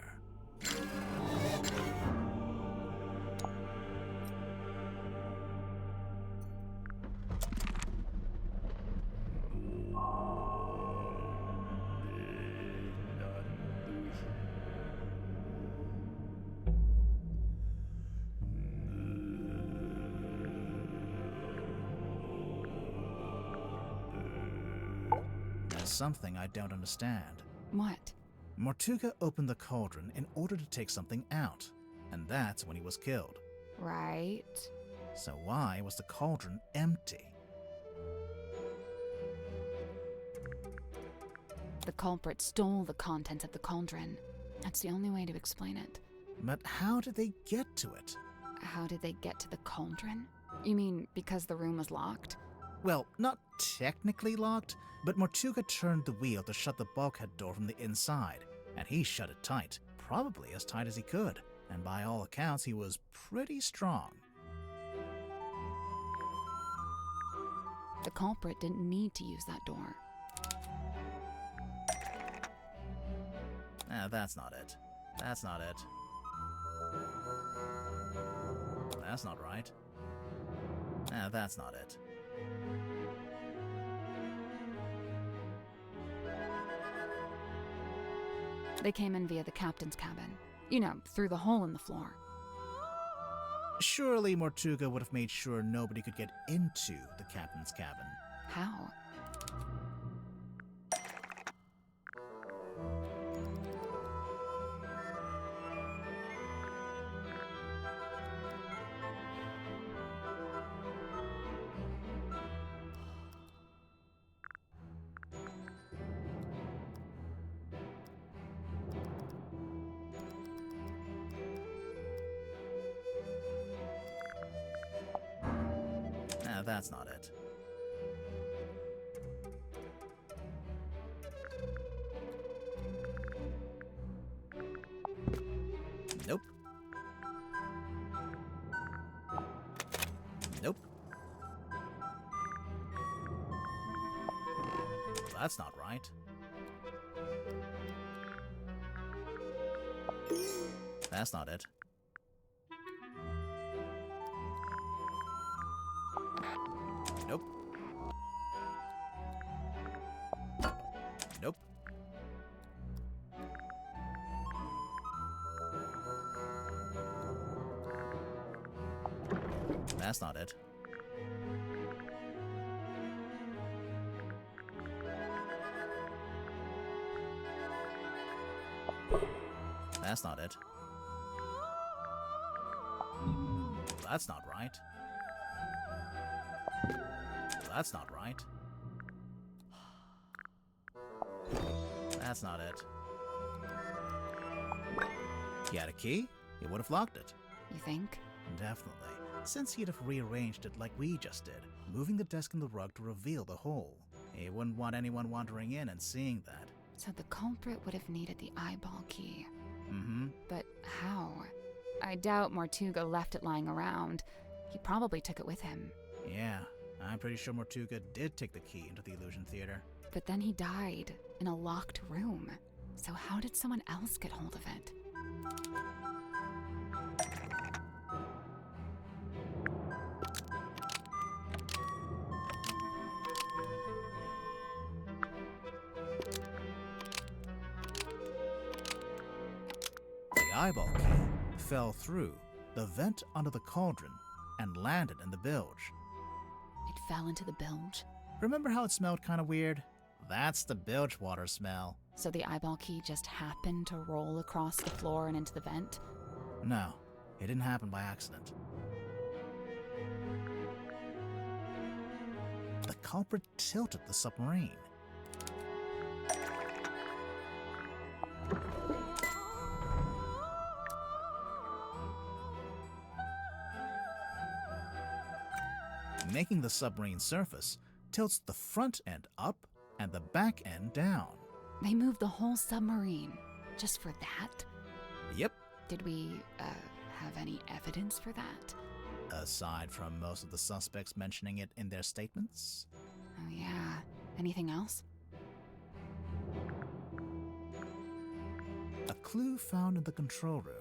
There's something I don't understand. What? Mortuga opened the cauldron in order to take something out, and that's when he was killed. Right. So why was the cauldron empty? The culprit stole the contents of the cauldron. That's the only way to explain it. But how did they get to it? How did they get to the cauldron? You mean because the room was locked? Well, not technically locked, but Mortuga turned the wheel to shut the bulkhead door from the inside, and he shut it tight, probably as tight as he could, and by all accounts he was pretty strong. The culprit didn't need to use that door. That's not it. That's not it. That's not right. That's not it. They came in via the captain's cabin. You know, through the hole in the floor. Surely Mortuga would have made sure nobody could get into the captain's cabin. How? That's not it. Nope. Nope. That's not right. That's not it. Nope. Nope. That's not it. That's not it. That's not right. That's not right. That's not it. He had a key, he would have locked it. You think? Definitely. Since he'd have rearranged it like we just did, moving the desk and the rug to reveal the hole. He wouldn't want anyone wandering in and seeing that. So the culprit would have needed the eyeball key. Mm-hmm. But how? I doubt Mortuga left it lying around. He probably took it with him. Yeah, I'm pretty sure Mortuga did take the key into the illusion theater. But then he died in a locked room. So how did someone else get hold of it? The eyeball key fell through the vent under the cauldron and landed in the bilge. It fell into the bilge? Remember how it smelled kind of weird? That's the bilge water smell. So the eyeball key just happened to roll across the floor and into the vent? No, it didn't happen by accident. The culprit tilted the submarine. Making the submarine surface tilts the front end up and the back end down. They moved the whole submarine just for that? Yep. Did we, have any evidence for that? Aside from most of the suspects mentioning it in their statements. Oh yeah. Anything else? A clue found in the control room.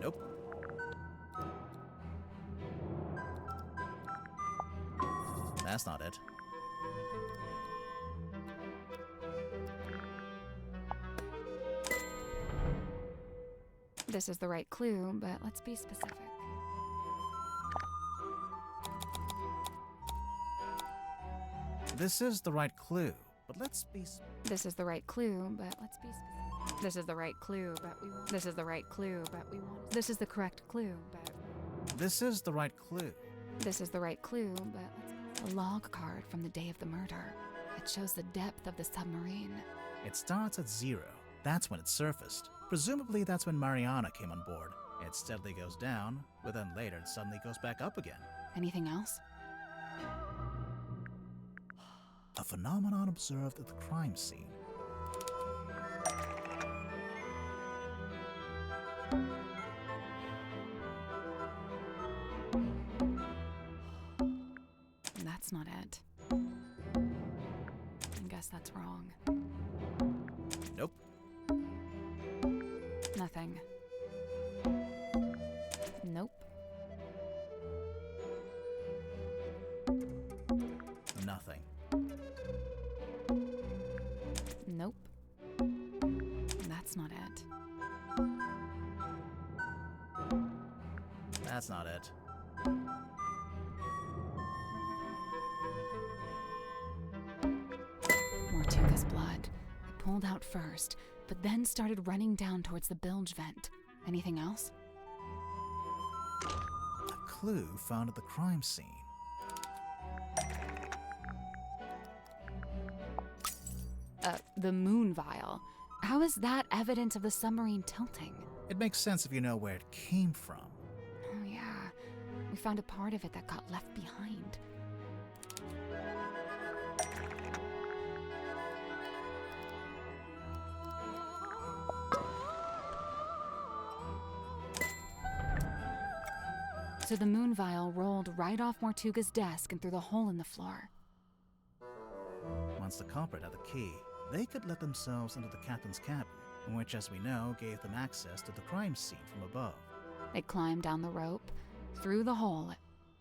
Nope. That's not it. This is the right clue, but let's be specific. This is the right clue, but let's be This is the right clue, but let's be specific. This is the right clue, but we want. This is the right clue, but we want. This is the correct clue, but. This is the right clue. This is the right clue, but let's. A log card from the day of the murder. It shows the depth of the submarine. It starts at 0. That's when it surfaced. Presumably that's when Mariana came on board. It steadily goes down, but then later it suddenly goes back up again. Anything else? A phenomenon observed at the crime scene. That's not it. I guess that's wrong. Nope. Nothing. Nope. Nothing. Nope. That's not it. That's not it. Mortuga's blood. It pulled out first, but then started running down towards the bilge vent. Anything else? A clue found at the crime scene. The moon vial. How is that evidence of the submarine tilting? It makes sense if you know where it came from. Oh yeah. We found a part of it that got left behind. So the moon vial rolled right off Mortuga's desk and through the hole in the floor. Once the culprit had the key, they could let themselves into the captain's cabin, which, as we know, gave them access to the crime scene from above. They climbed down the rope, through the hole,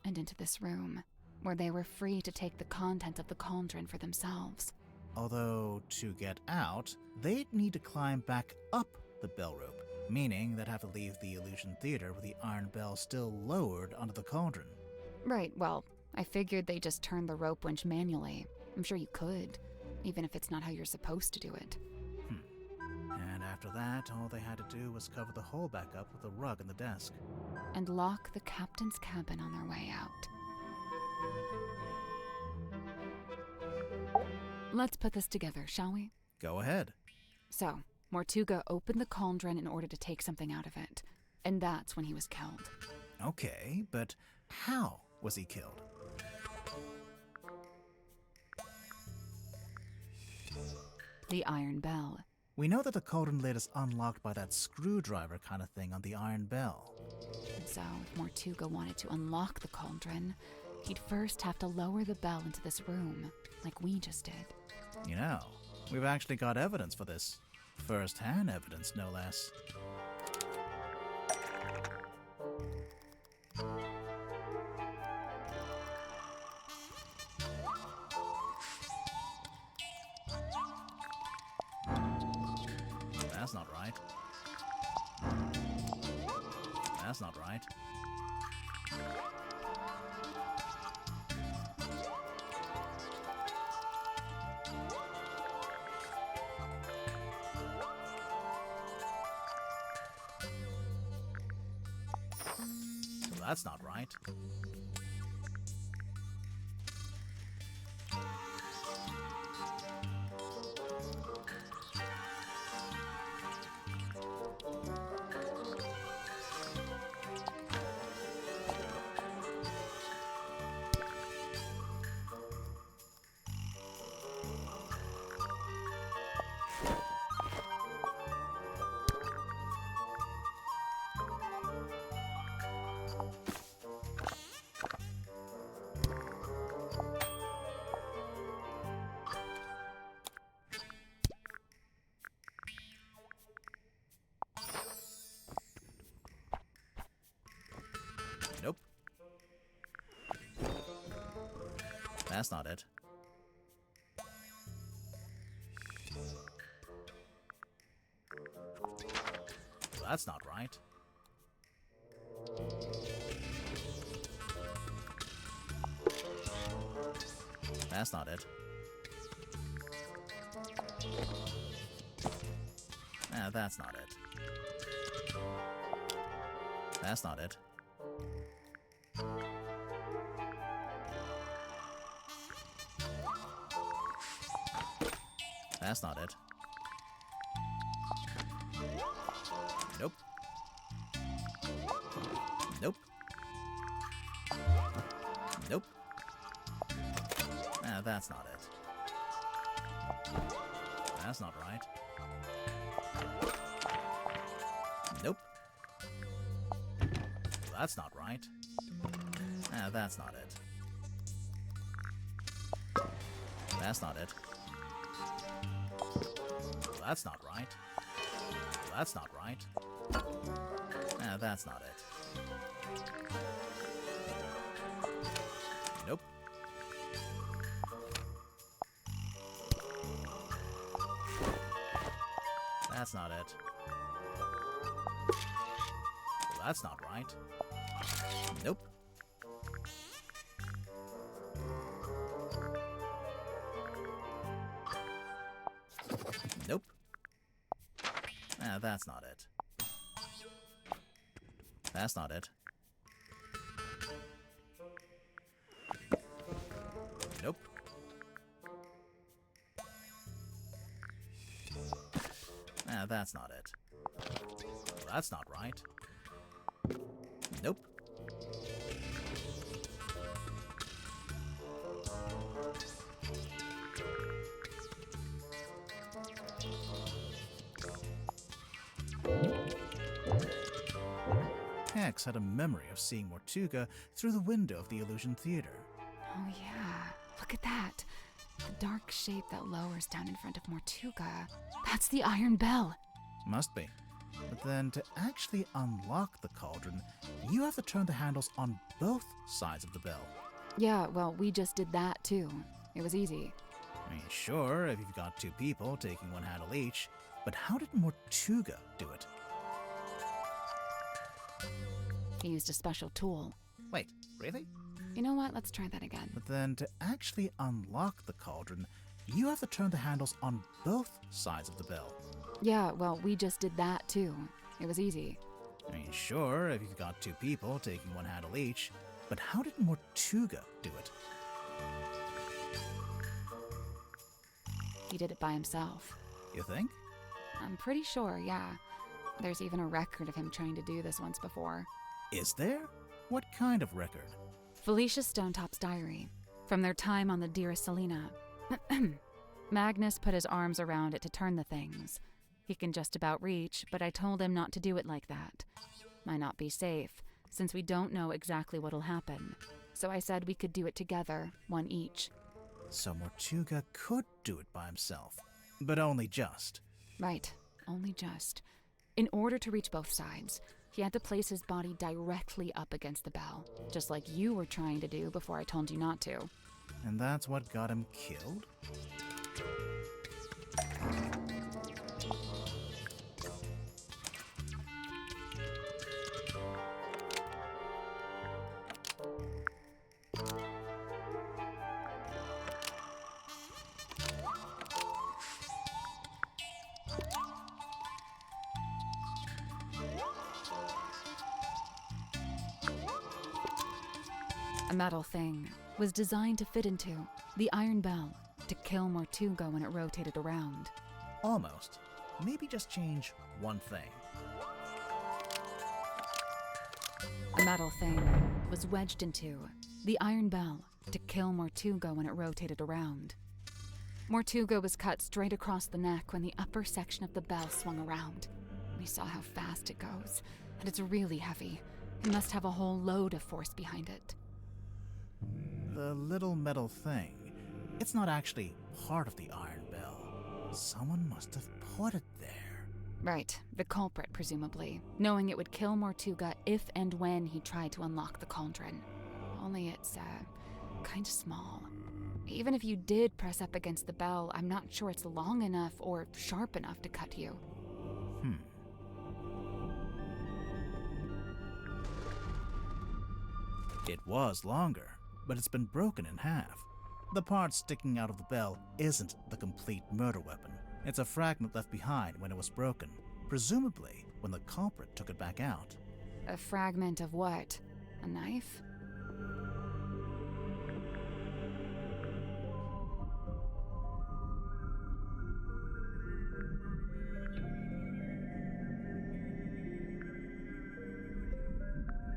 and into this room, where they were free to take the content of the cauldron for themselves. Although, to get out, they'd need to climb back up the bell rope, meaning they'd have to leave the Illusion Theater with the iron bell still lowered onto the cauldron. Right, well, I figured they just turned the rope winch manually. I'm sure you could, even if it's not how you're supposed to do it. And after that, all they had to do was cover the hole back up with a rug in the desk. And lock the captain's cabin on their way out. Let's put this together, shall we? Go ahead. So, Mortuga opened the cauldron in order to take something out of it. And that's when he was killed. Okay, but how was he killed? The iron bell. We know that the cauldron lid is unlocked by that screwdriver kind of thing on the iron bell. And so, if Mortuga wanted to unlock the cauldron, he'd first have to lower the bell into this room, like we just did. You know, we've actually got evidence for this. First-hand evidence, no less. That's not right. That's not right. That's not right. Nope. That's not it. That's not right. That's not it. That's not it. That's not it. That's not it. Nope. Nope. Nope. That's not it. That's not right. Nope. That's not right. That's not it. That's not it. That's not right. That's not right. That's not it. Nope. That's not it. That's not right. Nope. Nope. That's not it. That's not it. Nope. That's not it. That's not right. Nope. Hex had a memory of seeing Mortuga through the window of the Illusion Theater. Oh yeah, look at that. The dark shape that lowers down in front of Mortuga. That's the iron bell. Must be. But then to actually unlock the cauldron, you have to turn the handles on both sides of the bell. Yeah, well, we just did that too. It was easy. I mean, sure, if you've got two people taking one handle each, but how did Mortuga do it? He used a special tool. Wait, really? You know what? Let's try that again. But then to actually unlock the cauldron, you have to turn the handles on both sides of the bell. Yeah, well, we just did that too. It was easy. I mean, sure, if you've got two people taking one handle each, but how did Mortuga do it? He did it by himself. You think? I'm pretty sure, yeah. There's even a record of him trying to do this once before. Is there? What kind of record? Felicia Stonetop's diary. From their time on the Dearest Selena. Magnus put his arms around it to turn the things. He can just about reach, but I told him not to do it like that. Might not be safe, since we don't know exactly what'll happen. So I said we could do it together, one each. So Mortuga could do it by himself, but only just. Right, only just. In order to reach both sides, he had to place his body directly up against the bell, just like you were trying to do before I told you not to. And that's what got him killed? A metal thing was designed to fit into the iron bell to kill Mortuga when it rotated around. Almost. Maybe just change one thing. A metal thing was wedged into the iron bell to kill Mortuga when it rotated around. Mortuga was cut straight across the neck when the upper section of the bell swung around. We saw how fast it goes, and it's really heavy. It must have a whole load of force behind it. The little metal thing, it's not actually part of the iron bell. Someone must have put it there. Right, the culprit, presumably, knowing it would kill Mortuga if and when he tried to unlock the cauldron. Only it's, kind of small. Even if you did press up against the bell, I'm not sure it's long enough or sharp enough to cut you. It was longer, but it's been broken in half. The part sticking out of the bell isn't the complete murder weapon. It's a fragment left behind when it was broken, presumably when the culprit took it back out. A fragment of what? A knife?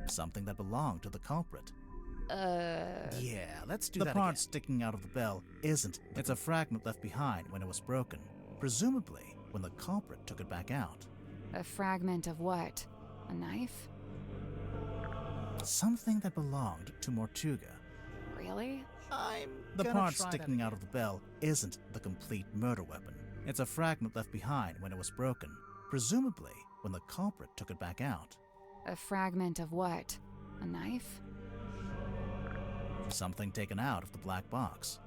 Something that belonged to the culprit. Yeah, let's do that again. The part sticking out of the bell isn't. It's a fragment left behind when it was broken, presumably when the culprit took it back out. A fragment of what? A knife? Something that belonged to Mortuga. Really? The part sticking out of the bell isn't the complete murder weapon. It's a fragment left behind when it was broken, presumably when the culprit took it back out. A fragment of what? A knife? Something taken out of the black box.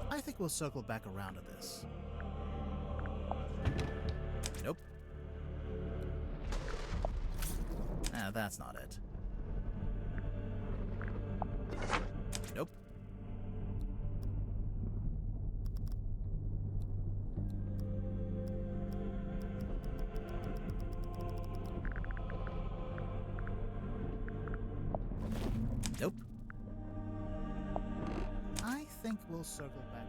I think we'll circle back around to this. Nope. That's not it. Nope. Nope. I think we'll circle back.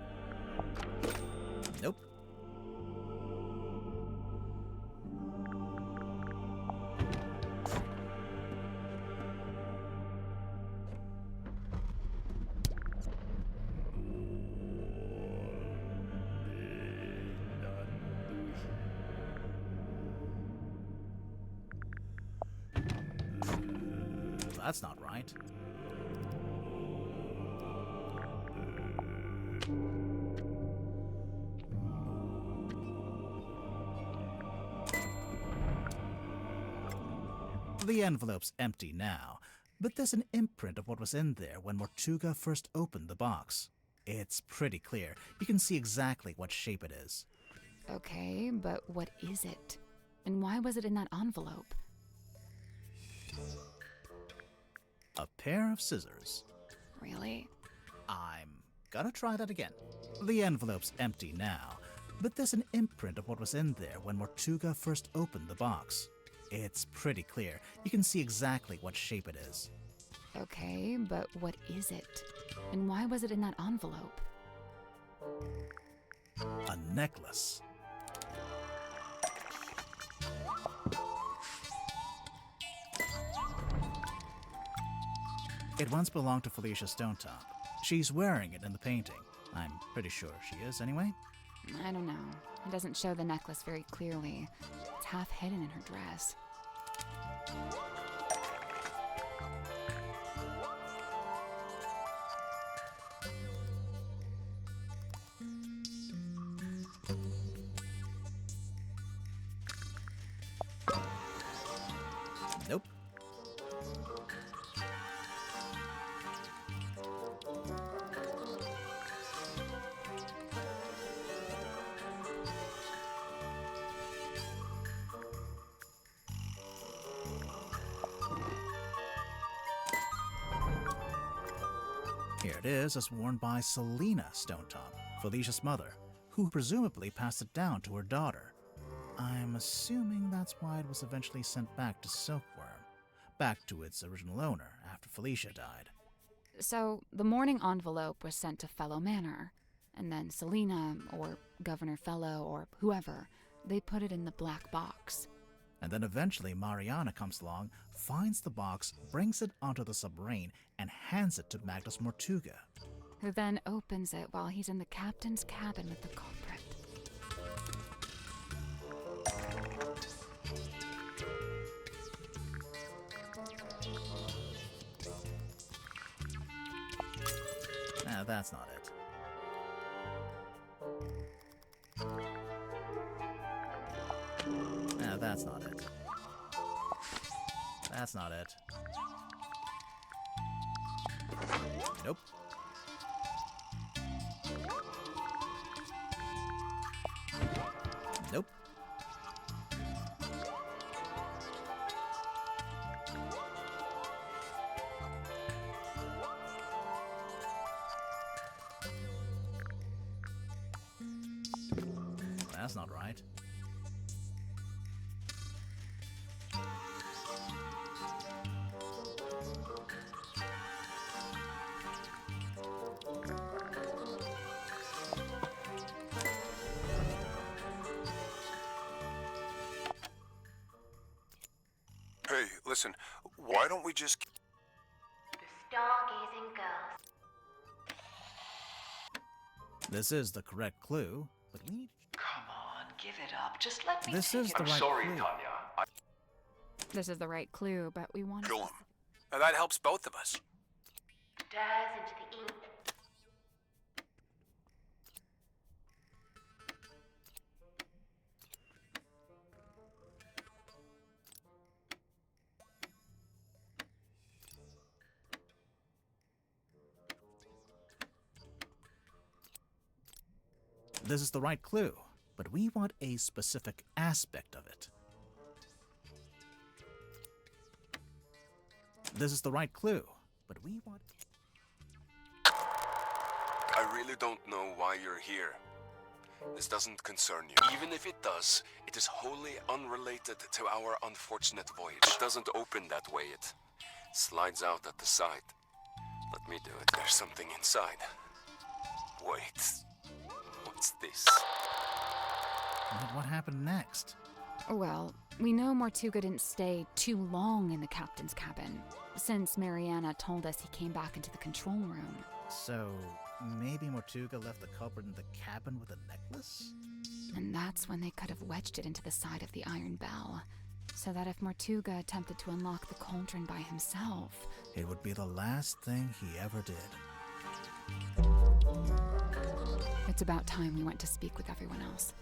Nope. That's not right. The envelope's empty now, but there's an imprint of what was in there when Mortuga first opened the box. It's pretty clear. You can see exactly what shape it is. Okay, but what is it? And why was it in that envelope? A pair of scissors. Really? I'm gonna try that again. The envelope's empty now, but there's an imprint of what was in there when Mortuga first opened the box. It's pretty clear. You can see exactly what shape it is. Okay, but what is it? And why was it in that envelope? A necklace. It once belonged to Felicia Stonetop. She's wearing it in the painting. I'm pretty sure she is, anyway. I don't know. It doesn't show the necklace very clearly. It's half hidden in her dress. Nope. Here it is, as worn by Selena Stonetop, Felicia's mother, who presumably passed it down to her daughter. I'm assuming that's why it was eventually sent back to Silkworm, back to its original owner after Felicia died. So, the mourning envelope was sent to Fellow Manor, and then Selena, or Governor Fellow, or whoever, they put it in the black box. And then eventually Mariana comes along, finds the box, brings it onto the submarine, and hands it to Magnus Mortuga. Who then opens it while he's in the captain's cabin with the culprit. Nah, that's not it. Nah, that's not it. That's not it. Nope. Nope. That's not right. Hey, listen, why don't we just... The stargazing girls. This is the correct clue, but we need... Come on, give it up. Just let me This take is it. the right clue. Tanya. This is the right clue, but we want to... Kill him. Now that helps both of us. Stirs into the ink. This is the right clue, but we want a specific aspect of it. This is the right clue, but we want... I really don't know why you're here. This doesn't concern you. Even if it does, it is wholly unrelated to our unfortunate voyage. It doesn't open that way, it slides out at the side. Let me do it. There's something inside. Wait. What's this? And what happened next? Well, we know Mortuga didn't stay too long in the captain's cabin, since Mariana told us he came back into the control room. So, maybe Mortuga left the culprit in the cabin with a necklace? And that's when they could have wedged it into the side of the iron bell, so that if Mortuga attempted to unlock the cauldron by himself... It would be the last thing he ever did. It's about time we went to speak with everyone else.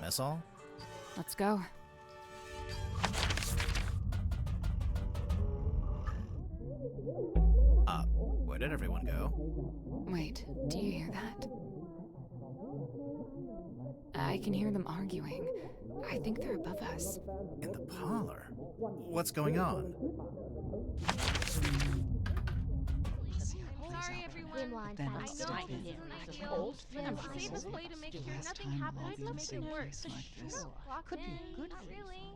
Mess hall? Let's go. Where did everyone go? Wait, do you hear that? I can hear them arguing. I think they're above us. In the parlor? What's going on? Sorry, everyone. Then I I'll know step this in. isn't Of ideal, course, but I'm it's the safest flexible. way to make The sure last nothing time happens all to these make it things worse. like this. Could be good. Not really.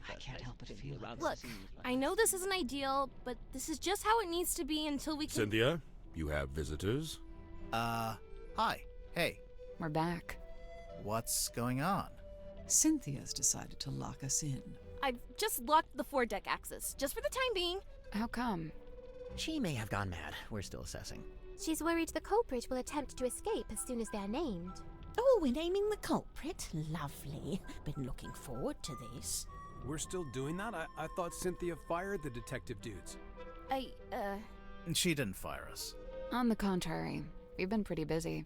I can't help but feel like Look, I know this isn't ideal, but this is just how it needs to be until we can. Cynthia, you have visitors? Hi. Hey. We're back. What's going on? Cynthia's decided to lock us in. I've just locked the foredeck access, just for the time being. How come? She may have gone mad. We're still assessing. She's worried the culprit will attempt to escape as soon as they're named. Oh, we're naming the culprit? Lovely. Been looking forward to this. We're still doing that? I thought Cynthia fired the detective dudes. She didn't fire us. On the contrary, we've been pretty busy.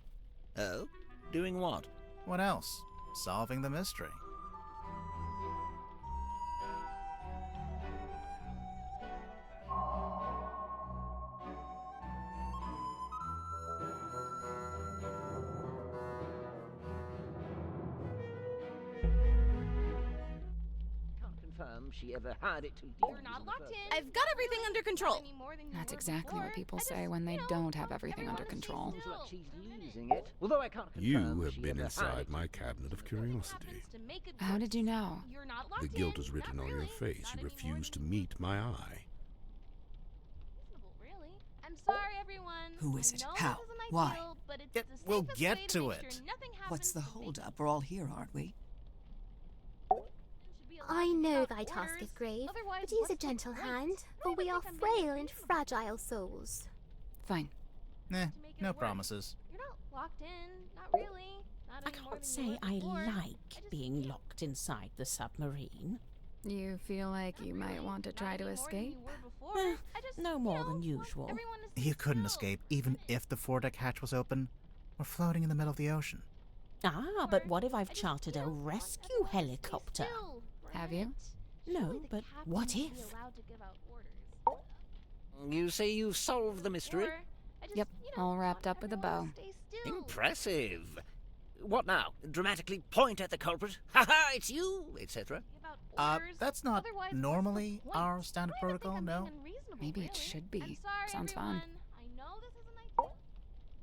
Oh? Doing what? What else? Solving the mystery. She ever had it to You're not locked in. I've got everything under control. That's exactly what people say when they don't have everything under control. She's losing it. Although I can't You confirm have she been ever had inside it. my cabinet of curiosity. How did you know? The guilt is written on your face. You refuse to meet my eye. I'm sorry, everyone. Who is it? How? Why? We'll get to it. What's the holdup? We're all here, aren't we? I know thy task is grave, but use a gentle hand, for we are frail and fragile souls. Fine. No promises. You're not locked in, not really. I can't say I like being locked inside the submarine. You feel like you might want to try to escape? No more than usual. You couldn't escape even if the foredeck hatch was open. We're floating in the middle of the ocean. Ah, but what if I've chartered a rescue helicopter? Have you? No, but what if? You say you've solved the mystery? Yep, all wrapped up with a bow. Impressive. What now? Dramatically point at the culprit? Ha ha, it's you, etc. That's not normally our standard protocol, no? Maybe it should be. Sounds fun.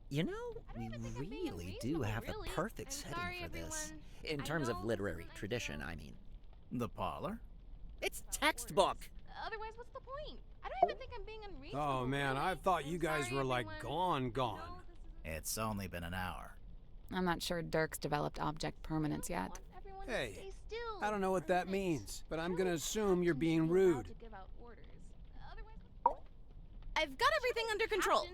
You know, we really do have the perfect setting for this. In terms of literary tradition, I mean. The parlor? It's textbook! Otherwise, what's the point? I don't even think I'm being unreasonable. Oh man, I thought you guys were like gone. It's only been an hour. I'm not sure Dirk's developed object permanence yet. Hey, I don't know what that means, but I'm gonna assume you're being rude. I've got everything under control.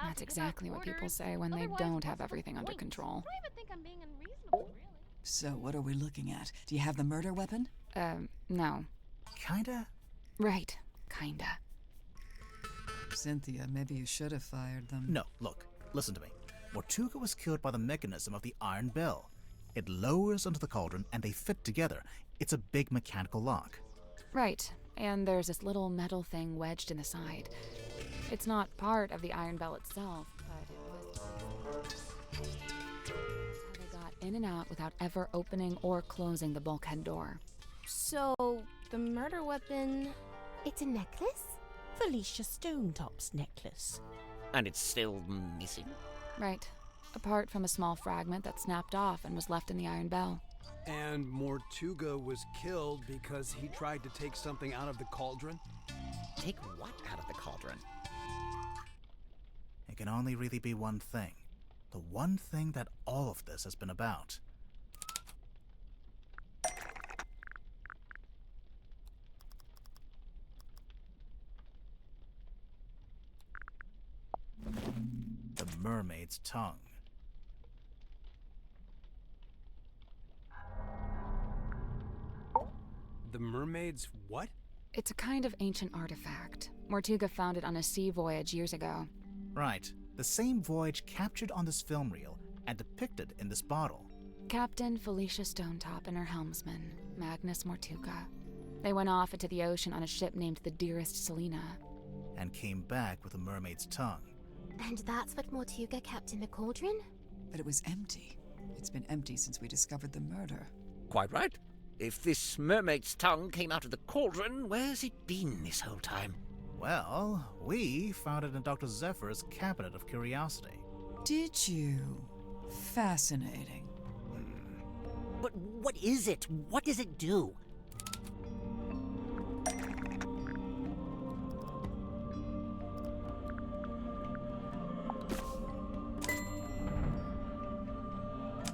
That's exactly what people say when they don't have everything under control. I don't even think I'm being unreasonable, really. So what are we looking at? Do you have the murder weapon? No. Kinda? Right, kinda. Cynthia, maybe you should have fired them. No, look, listen to me. Mortuga was killed by the mechanism of the iron bell. It lowers onto the cauldron and they fit together. It's a big mechanical lock. Right, and there's this little metal thing wedged in the side. It's not part of the iron bell itself, but it was how they got in and out without ever opening or closing the bulkhead door. So, the murder weapon... It's a necklace? Felicia Stonetop's necklace. And it's still missing? Right. Apart from a small fragment that snapped off and was left in the iron bell. And Mortuga was killed because he tried to take something out of the cauldron? Take what out of the cauldron? It can only really be one thing. The one thing that all of this has been about. The mermaid's tongue. The mermaid's what? It's a kind of ancient artifact. Mortuga found it on a sea voyage years ago. Right. The same voyage captured on this film reel and depicted in this bottle. Captain Felicia Stonetop and her helmsman, Magnus Mortuga. They went off into the ocean on a ship named the Dearest Selina. And came back with a mermaid's tongue. And that's what Mortuga kept in the cauldron? But it was empty. It's been empty since we discovered the murder. Quite right. If this mermaid's tongue came out of the cauldron, where's it been this whole time? Well, we found it in Dr. Zephyr's cabinet of curiosity. Did you? Fascinating. But what is it? What does it do?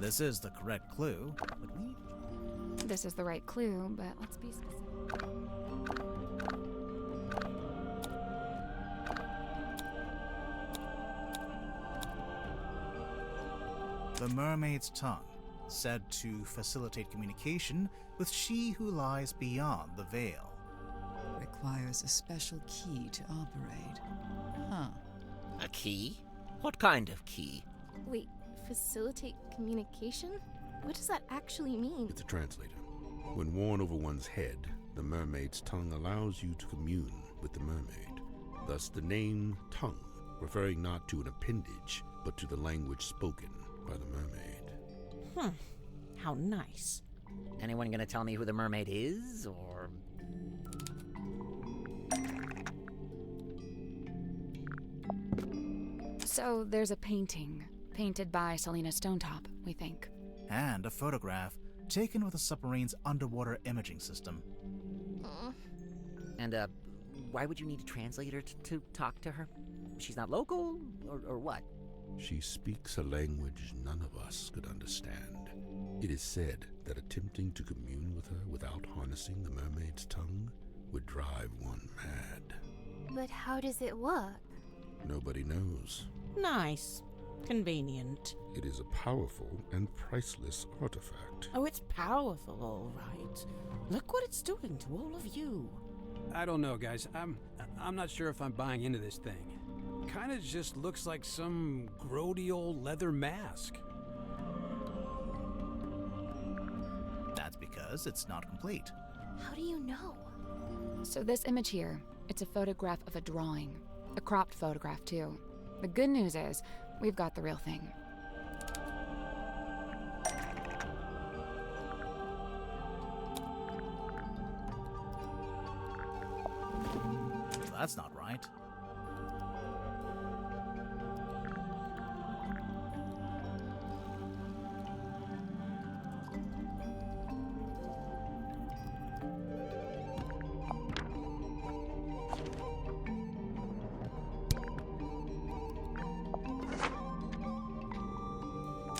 This is the correct clue, but we... This is the right clue, but let's be specific. The mermaid's tongue, said to facilitate communication with she who lies beyond the veil. Requires a special key to operate. Huh. A key? What kind of key? Wait, facilitate communication? What does that actually mean? It's a translator. When worn over one's head, the mermaid's tongue allows you to commune with the mermaid. Thus the name tongue, referring not to an appendage, but to the language spoken by the mermaid. How nice. Anyone gonna tell me who the mermaid is, or... So there's a painting, painted by Selina Stonetop, we think. And a photograph taken with the submarine's underwater imaging system. And, why would you need a translator to talk to her? She's not local, or what? She speaks a language none of us could understand. It is said that attempting to commune with her without harnessing the mermaid's tongue would drive one mad. But how does it work? Nobody knows. Nice. Convenient. It is a powerful and priceless artifact. Oh, it's powerful, all right. Look what it's doing to all of you. I don't know, guys. I'm not sure if I'm buying into this thing. Kinda just looks like some grody old leather mask. That's because it's not complete. How do you know? So this image here, it's a photograph of a drawing. A cropped photograph, too. The good news is, we've got the real thing. That's not right.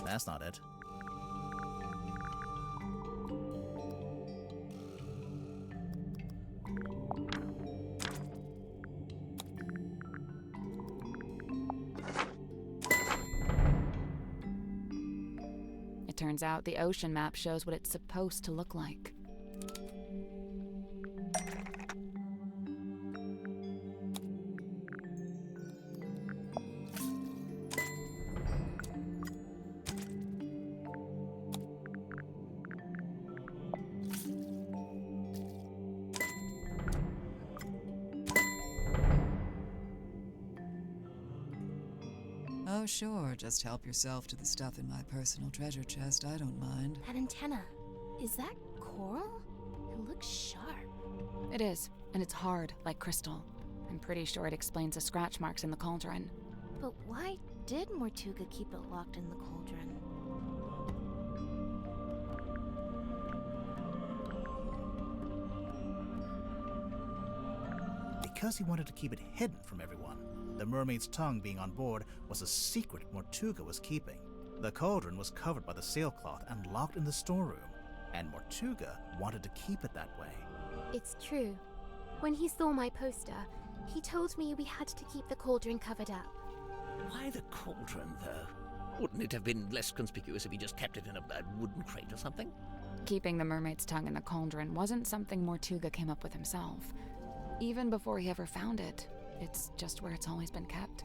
That's not it. It turns out the ocean map shows what it's supposed to look like. Oh, sure. Just help yourself to the stuff in my personal treasure chest. I don't mind. That antenna. Is that coral? It looks sharp. It is, and it's hard, like crystal. I'm pretty sure it explains the scratch marks in the cauldron. But why did Mortuga keep it locked in the cauldron? Because he wanted to keep it hidden from everyone. The mermaid's tongue being on board was a secret Mortuga was keeping. The cauldron was covered by the sailcloth and locked in the storeroom, and Mortuga wanted to keep it that way. It's true. When he saw my poster, he told me we had to keep the cauldron covered up. Why the cauldron, though? Wouldn't it have been less conspicuous if he just kept it in a wooden crate or something? Keeping the mermaid's tongue in the cauldron wasn't something Mortuga came up with himself. Even before he ever found it, it's just where it's always been kept.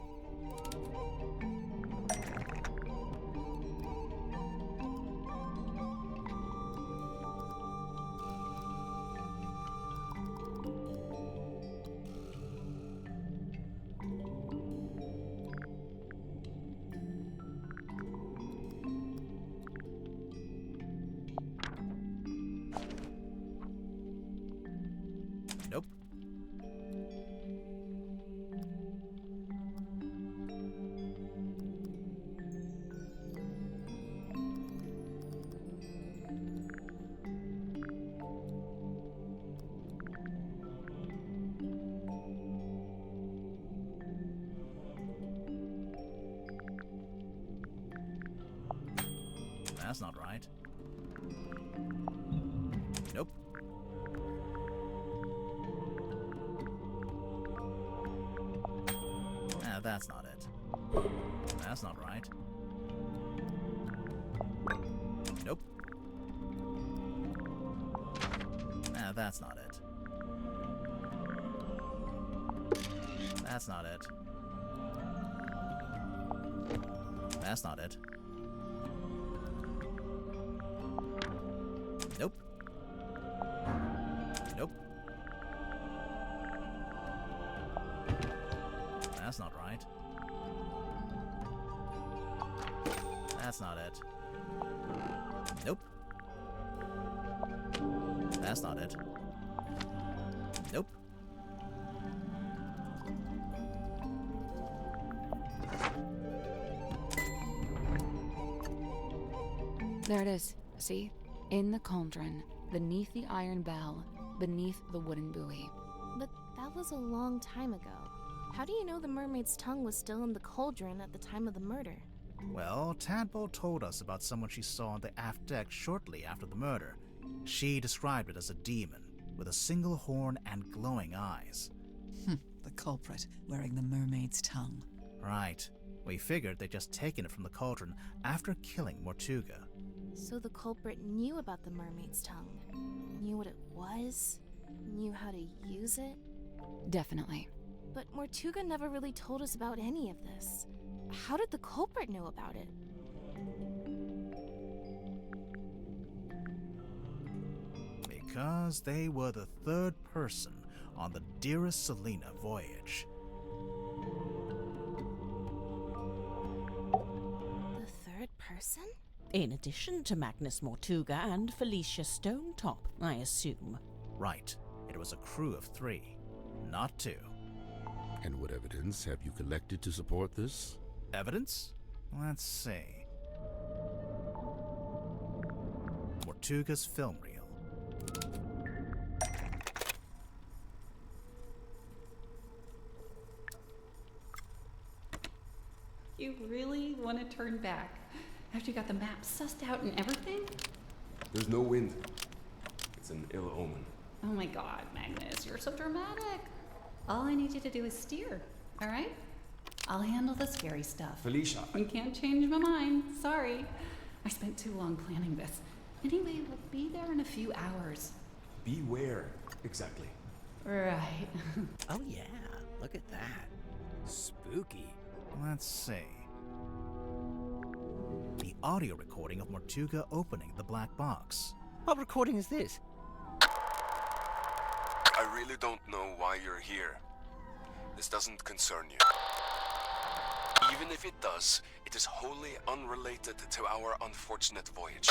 That's not right. Nope. That's not it. That's not right. Nope. That's not it. That's not it. That's not it. Nope. Nope. That's not right. That's not it. Nope. That's not it. Nope. There it is. See? In the cauldron, beneath the iron bell, beneath the wooden buoy. But that was a long time ago. How do you know the mermaid's tongue was still in the cauldron at the time of the murder? Well, Tadpole told us about someone she saw on the aft deck shortly after the murder. She described it as a demon, with a single horn and glowing eyes. The culprit, wearing the mermaid's tongue. Right. We figured they'd just taken it from the cauldron after killing Mortuga. So the culprit knew about the mermaid's tongue, knew what it was, knew how to use it? Definitely. But Mortuga never really told us about any of this. How did the culprit know about it? Because they were the third person on the Dearest Selena voyage. The third person? In addition to Magnus Mortuga and Felicia Stonetop, I assume. Right. It was a crew of 3, not 2. And what evidence have you collected to support this? Evidence? Let's see. Mortuga's film reel. You really want to turn back after you got the map sussed out and everything? There's no wind. It's an ill omen. Oh my god, Magnus, you're so dramatic. All I need you to do is steer, all right? I'll handle the scary stuff. Felicia. You can't change my mind. Sorry. I spent too long planning this. Anyway, we'll be there in a few hours. Be where, exactly? Right. Oh yeah, look at that. Spooky. Let's see. The audio recording of Mortuga opening the black box. What recording is this? I really don't know why you're here. This doesn't concern you. Even if it does, it is wholly unrelated to our unfortunate voyage.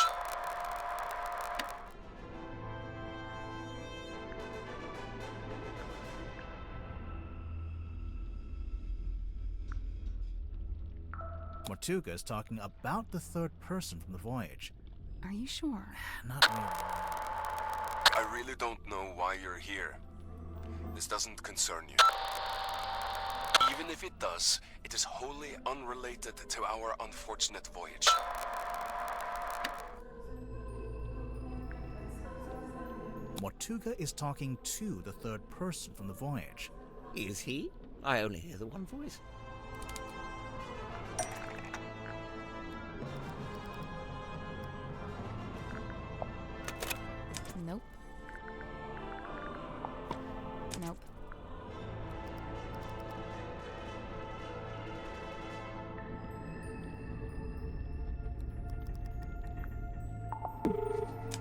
Mortuga is talking about the third person from the voyage. Are you sure? Not really. I really don't know why you're here. This doesn't concern you. Even if it does, it is wholly unrelated to our unfortunate voyage. Mortuga is talking to the third person from the voyage. Is he? I only hear the one voice. Nope. Nope.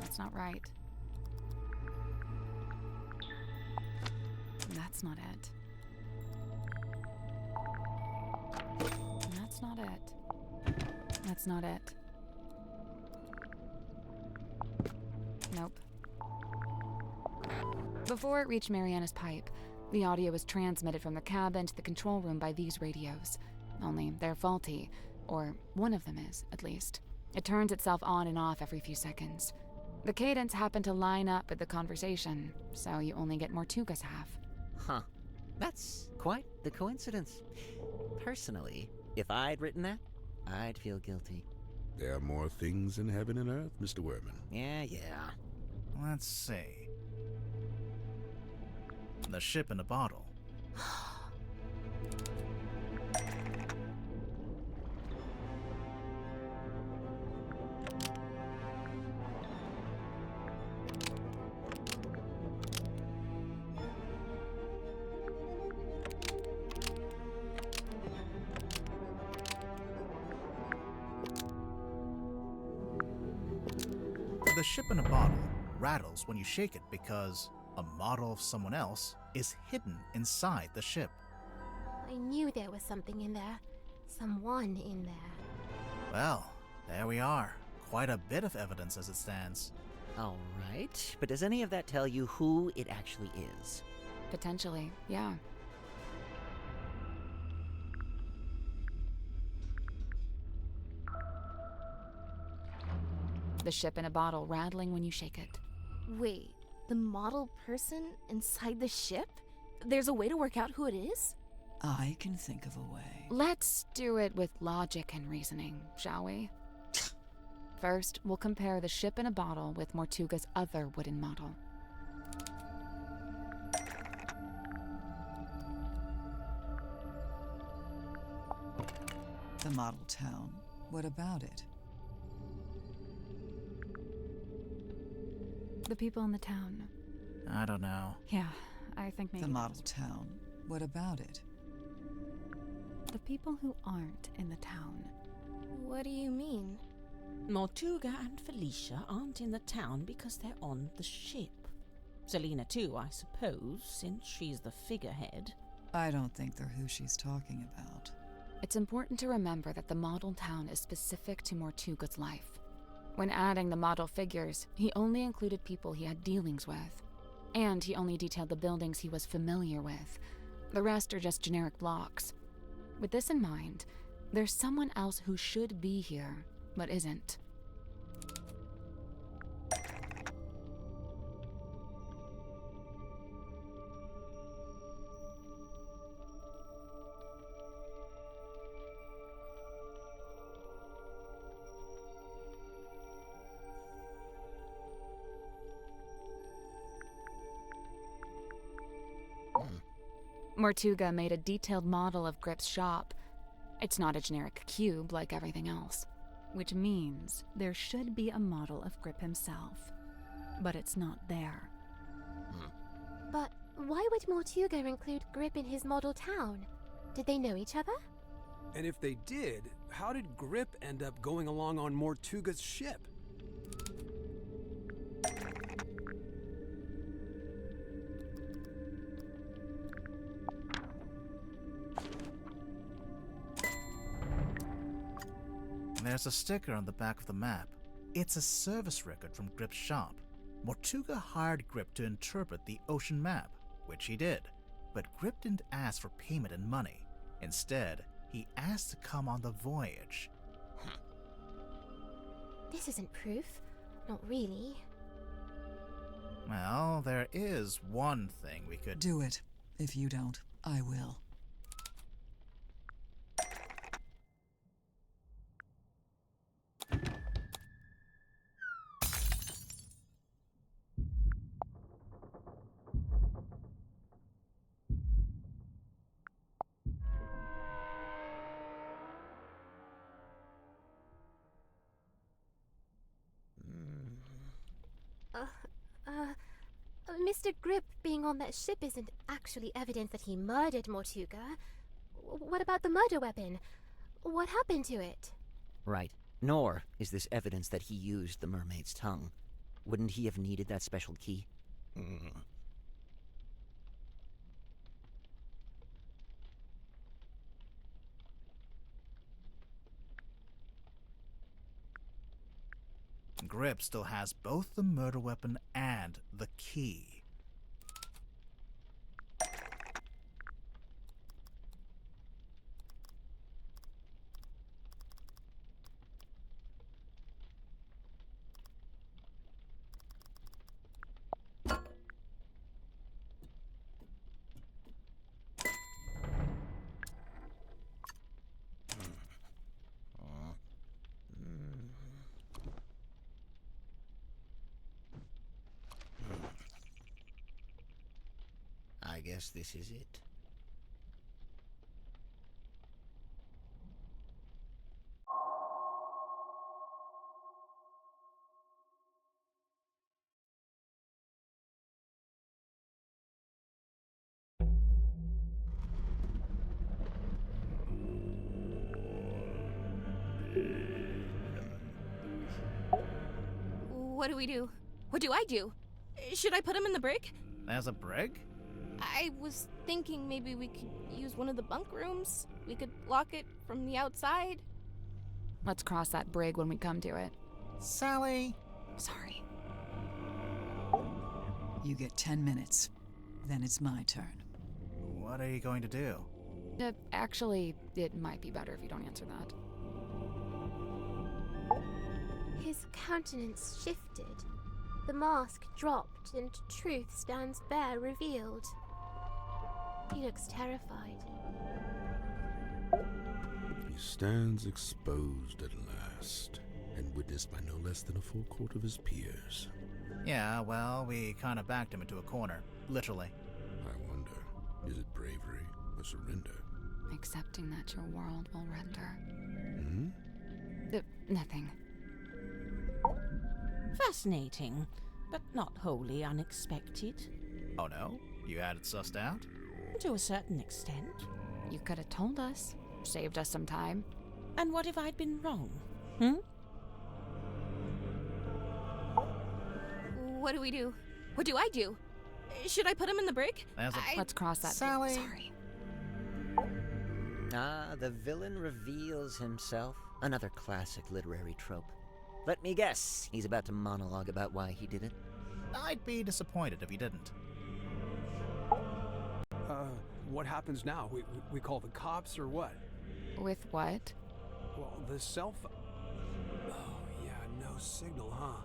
That's not right. That's not it. That's not it. That's not it. Nope. Before it reached Mariana's pipe, the audio was transmitted from the cabin to the control room by these radios. Only they're faulty, or one of them is, at least. It turns itself on and off every few seconds. The cadence happened to line up with the conversation, so you only get Mortuga's half. Huh. That's quite the coincidence. Personally, if I'd written that, I'd feel guilty. There are more things in heaven and earth, Mr. Werman. Yeah. Let's see. The ship in a bottle. The ship in a bottle rattles when you shake it because a model of someone else is hidden inside the ship. I knew there was something in there. Someone in there. Well, there we are. Quite a bit of evidence as it stands. All right, but does any of that tell you who it actually is? Potentially, yeah. The ship in a bottle rattling when you shake it. Wait, the model person inside the ship? There's a way to work out who it is? I can think of a way. Let's do it with logic and reasoning, shall we? First, we'll compare the ship in a bottle with Mortuga's other wooden model. The model town. What about it? The people in the town. I don't know. Yeah, I think maybe. The model town. What about it? The people who aren't in the town. What do you mean? Mortuga and Felicia aren't in the town because they're on the ship. Selina too, I suppose, since she's the figurehead. I don't think they're who she's talking about. It's important to remember that the model town is specific to Mortuga's life. When adding the model figures, he only included people he had dealings with. And he only detailed the buildings he was familiar with. The rest are just generic blocks. With this in mind, there's someone else who should be here, but isn't. Mortuga made a detailed model of Grip's shop. It's not a generic cube like everything else, which means there should be a model of Grip himself. But it's not there. But why would Mortuga include Grip in his model town? Did they know each other? And if they did, how did Grip end up going along on Mortuga's ship? There's a sticker on the back of the map. It's a service record from Grip's shop. Mortuga hired Grip to interpret the ocean map, which he did. But Grip didn't ask for payment in money. Instead, he asked to come on the voyage. This isn't proof. Not really. Well, there is one thing we could... Do it. If you don't, I will. Mr. Grip being on that ship isn't actually evidence that he murdered Mortuga. What about the murder weapon? What happened to it? Right. Nor is this evidence that he used the mermaid's tongue. Wouldn't he have needed that special key? Grip still has both the murder weapon and the key. guess this is it. What do we do? What do I do? Should I put him in the brig? There's a brig? I was thinking maybe we could use one of the bunk rooms. We could lock it from the outside. Let's cross that brig when we come to it. Sally! Sorry. You get 10 minutes. Then it's my turn. What are you going to do? Actually, it might be better if you don't answer that. His countenance shifted. The mask dropped, and truth stands bare, revealed. He looks terrified. He stands exposed at last, and witnessed by no less than a full court of his peers. Yeah, well, we kind of backed him into a corner. Literally. I wonder, is it bravery or surrender? Accepting that your world will render. Hmm? Nothing. Fascinating, but not wholly unexpected. Oh no? You had it sussed out? To a certain extent. You could have told us. Saved us some time. And what if I'd been wrong? Hmm? What do we do? What do I do? Should I put him in the brig? Let's cross that. Sally! Sorry. Ah, the villain reveals himself. Another classic literary trope. Let me guess, he's about to monologue about why he did it. I'd be disappointed if he didn't. What happens now? We call the cops or what? With what? Well, the cell phone. Oh, yeah, no signal, huh?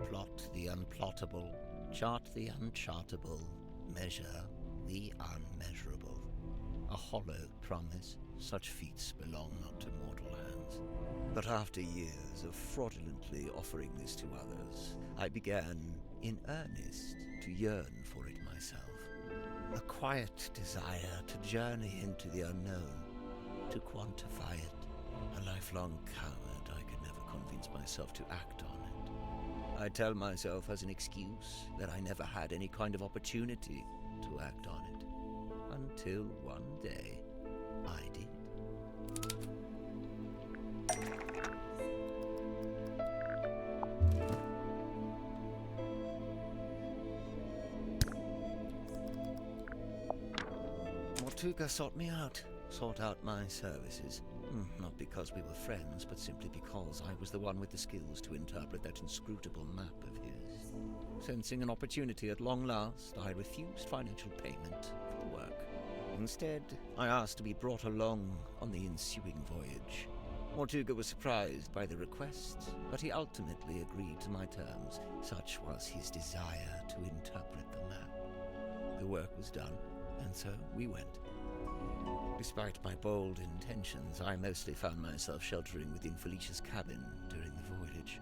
Plot the unplottable, chart the unchartable, measure the unmeasurable. A hollow promise, such feats belong not to mortal hands. But after years of fraudulently offering this to others, I began, in earnest, to yearn for it myself. A quiet desire to journey into the unknown, to quantify it. A lifelong coward, I could never convince myself to act on it. I tell myself as an excuse that I never had any kind of opportunity to act on it. Until one day, I did. Mortuga sought me out, sought out my services. Not because we were friends, but simply because I was the one with the skills to interpret that inscrutable map of his. Sensing an opportunity at long last, I refused financial payment for the work. Instead, I asked to be brought along on the ensuing voyage. Mortuga was surprised by the request, but he ultimately agreed to my terms. Such was his desire to interpret the map. The work was done, and so we went. Despite my bold intentions, I mostly found myself sheltering within Felicia's cabin during the voyage.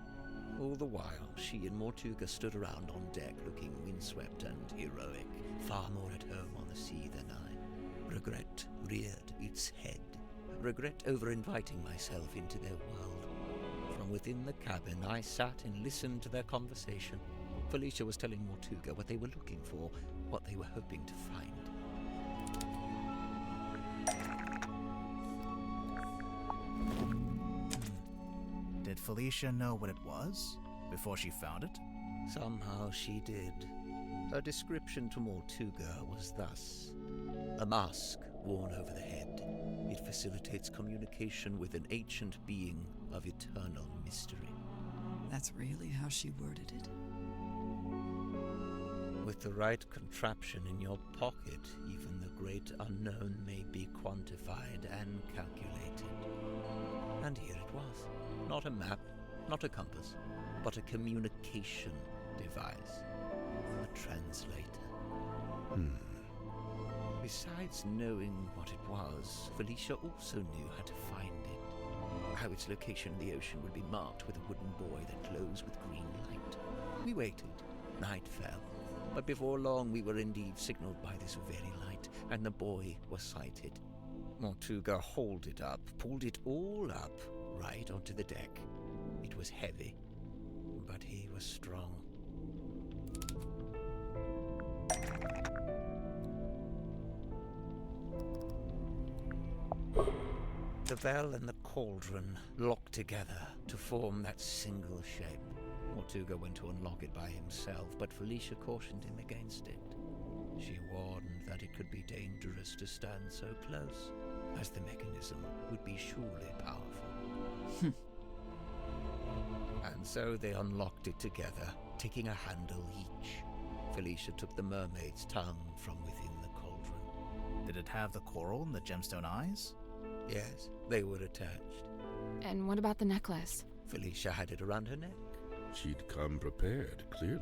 All the while, she and Mortuga stood around on deck looking windswept and heroic, far more at home on the sea than I. Regret reared its head. Regret over inviting myself into their world. From within the cabin, I sat and listened to their conversation. Felicia was telling Mortuga what they were looking for, what they were hoping to find. Did Felicia know what it was before she found it? Somehow she did. Her description to Mortuga was thus: a mask worn over the head. It facilitates communication with an ancient being of eternal mystery. That's really how she worded it. With the right contraption in your pocket, even the great unknown may be quantified and calculated. And here it was. Not a map, not a compass, but a communication device. A translator. Besides knowing what it was, Felicia also knew how to find it. How its location in the ocean would be marked with a wooden buoy that glows with green light. We waited. Night fell. But before long we were indeed signaled by this very light, and the buoy was sighted. Mortuga hauled it up, pulled it all up, right onto the deck. It was heavy, but he was strong. The bell and the cauldron locked together to form that single shape. Mortuga went to unlock it by himself, but Felicia cautioned him against it. She warned that it could be dangerous to stand so close, as the mechanism would be surely powerful. And so they unlocked it together, taking a handle each. Felicia took the mermaid's tongue from within the cauldron. Did it have the coral and the gemstone eyes? Yes, they were attached. And what about the necklace? Felicia had it around her neck. She'd come prepared, clearly.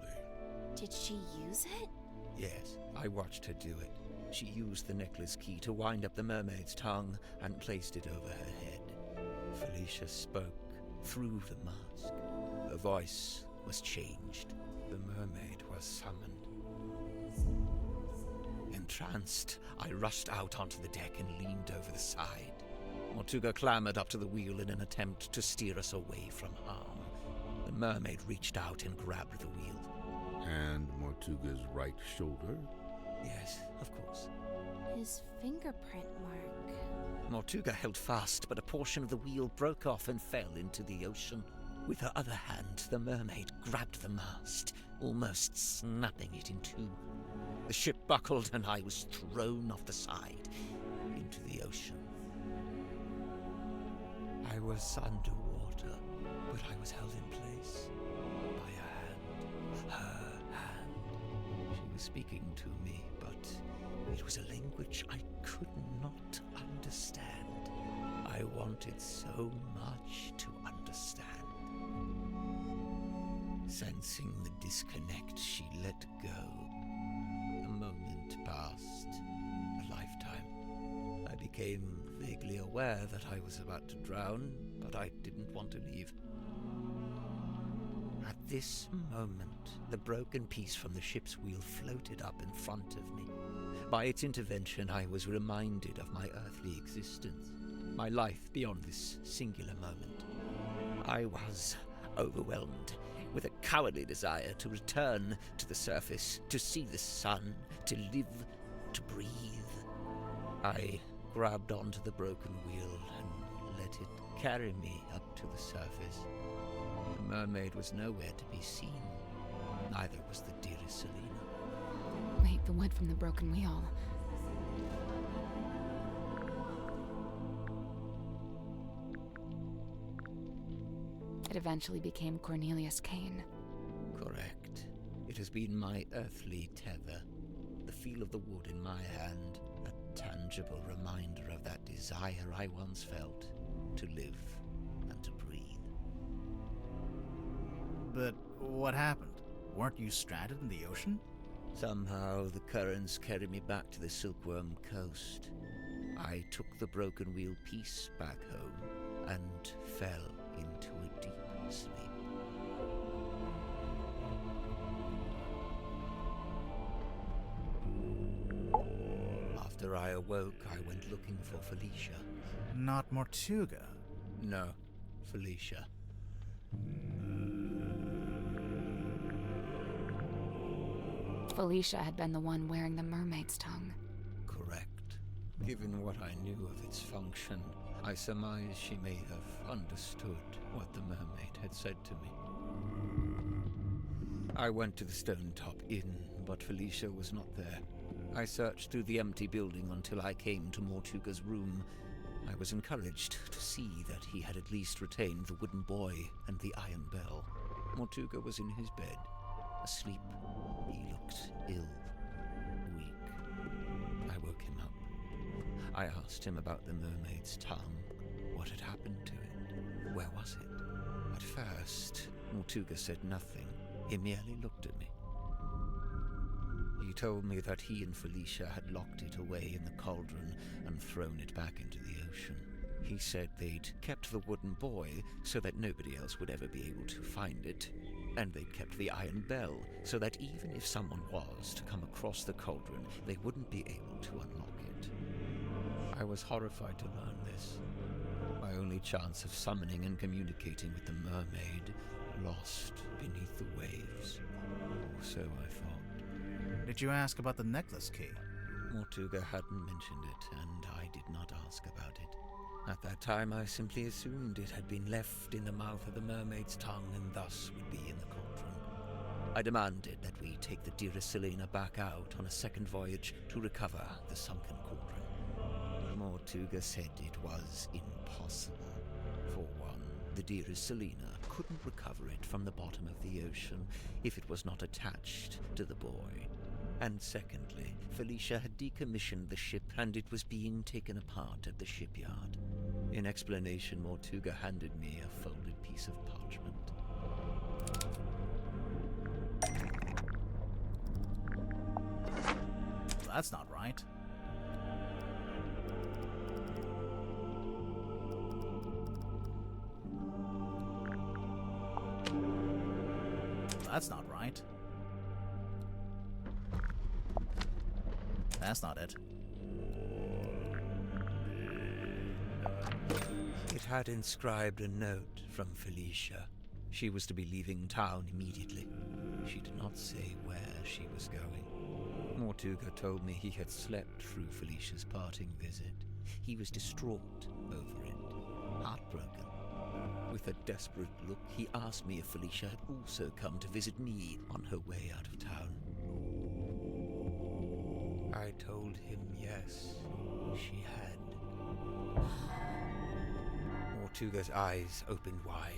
Did she use it? Yes, I watched her do it. She used the necklace key to wind up the mermaid's tongue and placed it over her head. Felicia spoke through the mask. Her voice was changed. The mermaid was summoned. Entranced, I rushed out onto the deck and leaned over the side. Mortuga clambered up to the wheel in an attempt to steer us away from harm. The mermaid reached out and grabbed the wheel. And Mortuga's right shoulder? Yes, of course. His fingerprint mark. Mortuga held fast, but a portion of the wheel broke off and fell into the ocean. With her other hand, the mermaid grabbed the mast, almost snapping it in two. The ship buckled and I was thrown off the side into the ocean. I was underwater, but I was held in place by a hand, her hand. She was speaking to me, but it was a language I could not understand. I wanted so much to understand. Sensing the disconnect, she let go. A moment passed, a lifetime. I became vaguely aware that I was about to drown, but I didn't want to leave. At this moment, the broken piece from the ship's wheel floated up in front of me. By its intervention, I was reminded of my earthly existence, my life beyond this singular moment. I was overwhelmed with a cowardly desire to return to the surface, to see the sun, to live, to breathe. I grabbed onto the broken wheel and let it carry me up to the surface. The mermaid was nowhere to be seen. Neither was the dearest Selena. Wait, the wood from the broken wheel. It eventually became Cornelius Kane. Correct. It has been my earthly tether. The feel of the wood in my hand, a tangible reminder of that desire I once felt to live and to breathe. But what happened? Weren't you stranded in the ocean? Somehow the currents carried me back to the Silkworm Coast. I took the broken wheel piece back home and fell into a deep sleep. After I awoke, I went looking for Felicia. Not Mortuga. No, Felicia. Felicia had been the one wearing the mermaid's tongue. Correct. Given what I knew of its function, I surmised she may have understood what the mermaid had said to me. I went to the Stone Top Inn, but Felicia was not there. I searched through the empty building until I came to Mortuga's room. I was encouraged to see that he had at least retained the wooden buoy and the iron bell. Mortuga was in his bed, asleep. He looked ill, weak. I woke him up. I asked him about the mermaid's tongue. What had happened to it? Where was it? At first, Mortuga said nothing. He merely looked at me. He told me that he and Felicia had locked it away in the cauldron and thrown it back into the ocean. He said they'd kept the wooden buoy so that nobody else would ever be able to find it, and they'd kept the iron bell so that even if someone was to come across the cauldron, they wouldn't be able to unlock it. I was horrified to learn this. My only chance of summoning and communicating with the mermaid lost beneath the waves. Or so I thought. Did you ask about the necklace key? Mortuga hadn't mentioned it, and I did not ask about it. At that time, I simply assumed it had been left in the mouth of the mermaid's tongue and thus would be in the cauldron. I demanded that we take the dearest Selena back out on a second voyage to recover the sunken cauldron. Mortuga said it was impossible. For one, the dearest Selena couldn't recover it from the bottom of the ocean if it was not attached to the buoy. And secondly, Felicia had decommissioned the ship and it was being taken apart at the shipyard. In explanation, Mortuga handed me a folded piece of parchment. That's not right. That's not right. That's not it. It had inscribed a note from Felicia. She was to be leaving town immediately. She did not say where she was going. Mortuga told me he had slept through Felicia's parting visit. He was distraught over it, heartbroken. With a desperate look, he asked me if Felicia had also come to visit me on her way out of town. I told him yes, she had. Mortuga's eyes opened wide.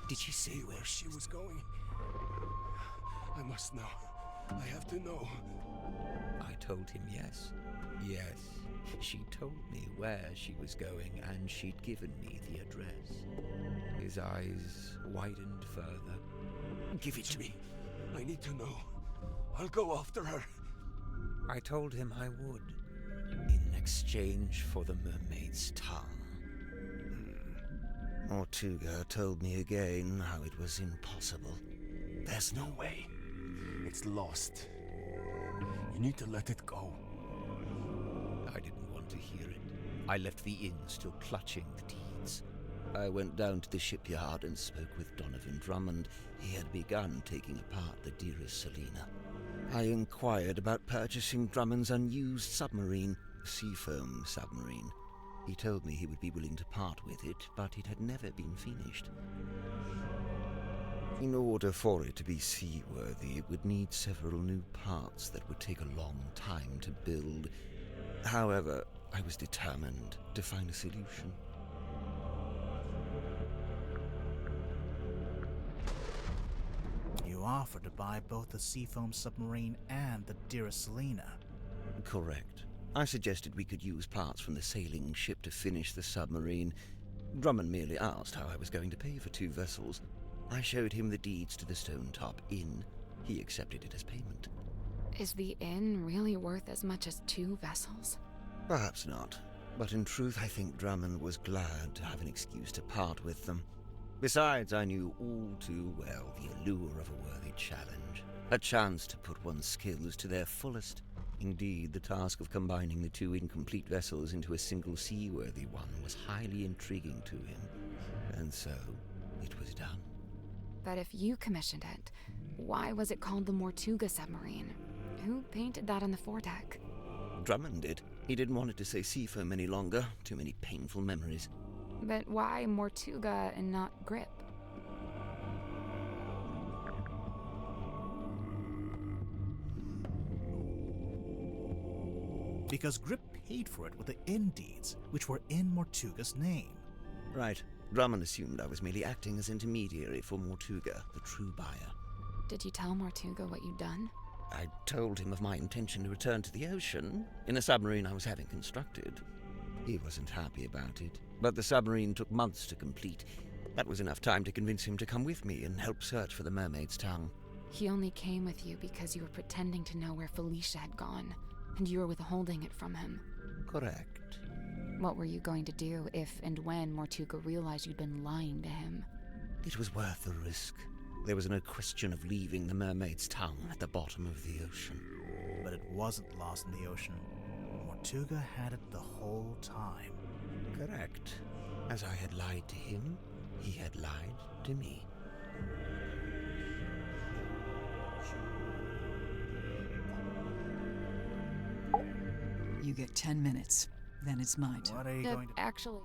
Did she say where she was going? I must know. I have to know. I told him yes. Yes, she told me where she was going and she'd given me the address. His eyes widened further. Give it to me. I need to know. I'll go after her. I told him I would, in exchange for the mermaid's tongue. Mortuga told me again how it was impossible. There's no way. It's lost. You need to let it go. I didn't want to hear it. I left the inn still clutching the deeds. I went down to the shipyard and spoke with Donovan Drummond. He had begun taking apart the dearest Selena. I inquired about purchasing Drummond's unused submarine, Seafoam submarine. He told me he would be willing to part with it, but it had never been finished. In order for it to be seaworthy, it would need several new parts that would take a long time to build. However, I was determined to find a solution. You offered to buy both the Seafoam submarine and the dearest Selena. Correct. I suggested we could use parts from the sailing ship to finish the submarine. Drummond merely asked how I was going to pay for 2 vessels. I showed him the deeds to the Stone Top Inn. He accepted it as payment. Is the inn really worth as much as 2 vessels? Perhaps not. But in truth, I think Drummond was glad to have an excuse to part with them. Besides, I knew all too well the allure of a worthy challenge. A chance to put one's skills to their fullest. Indeed, the task of combining the 2 incomplete vessels into a single seaworthy one was highly intriguing to him. And so, it was done. But if you commissioned it, why was it called the Mortuga submarine? Who painted that on the foredeck? Drummond did. He didn't want it to say Seafoam any longer. Too many painful memories. But why Mortuga and not Grip? Because Grip paid for it with the inn deeds, which were in Mortuga's name. Right. Drummond assumed I was merely acting as intermediary for Mortuga, the true buyer. Did you tell Mortuga what you'd done? I told him of my intention to return to the ocean in a submarine I was having constructed. He wasn't happy about it, but the submarine took months to complete. That was enough time to convince him to come with me and help search for the mermaid's tongue. He only came with you because you were pretending to know where Felicia had gone, and you were withholding it from him. Correct. What were you going to do if and when Mortuga realized you'd been lying to him? It was worth the risk. There was no question of leaving the mermaid's tongue at the bottom of the ocean. But it wasn't lost in the ocean. Mortuga had it the whole time. Correct. As I had lied to him, he had lied to me. You get 10 minutes. Then it's my turn. What are you going to... Actually...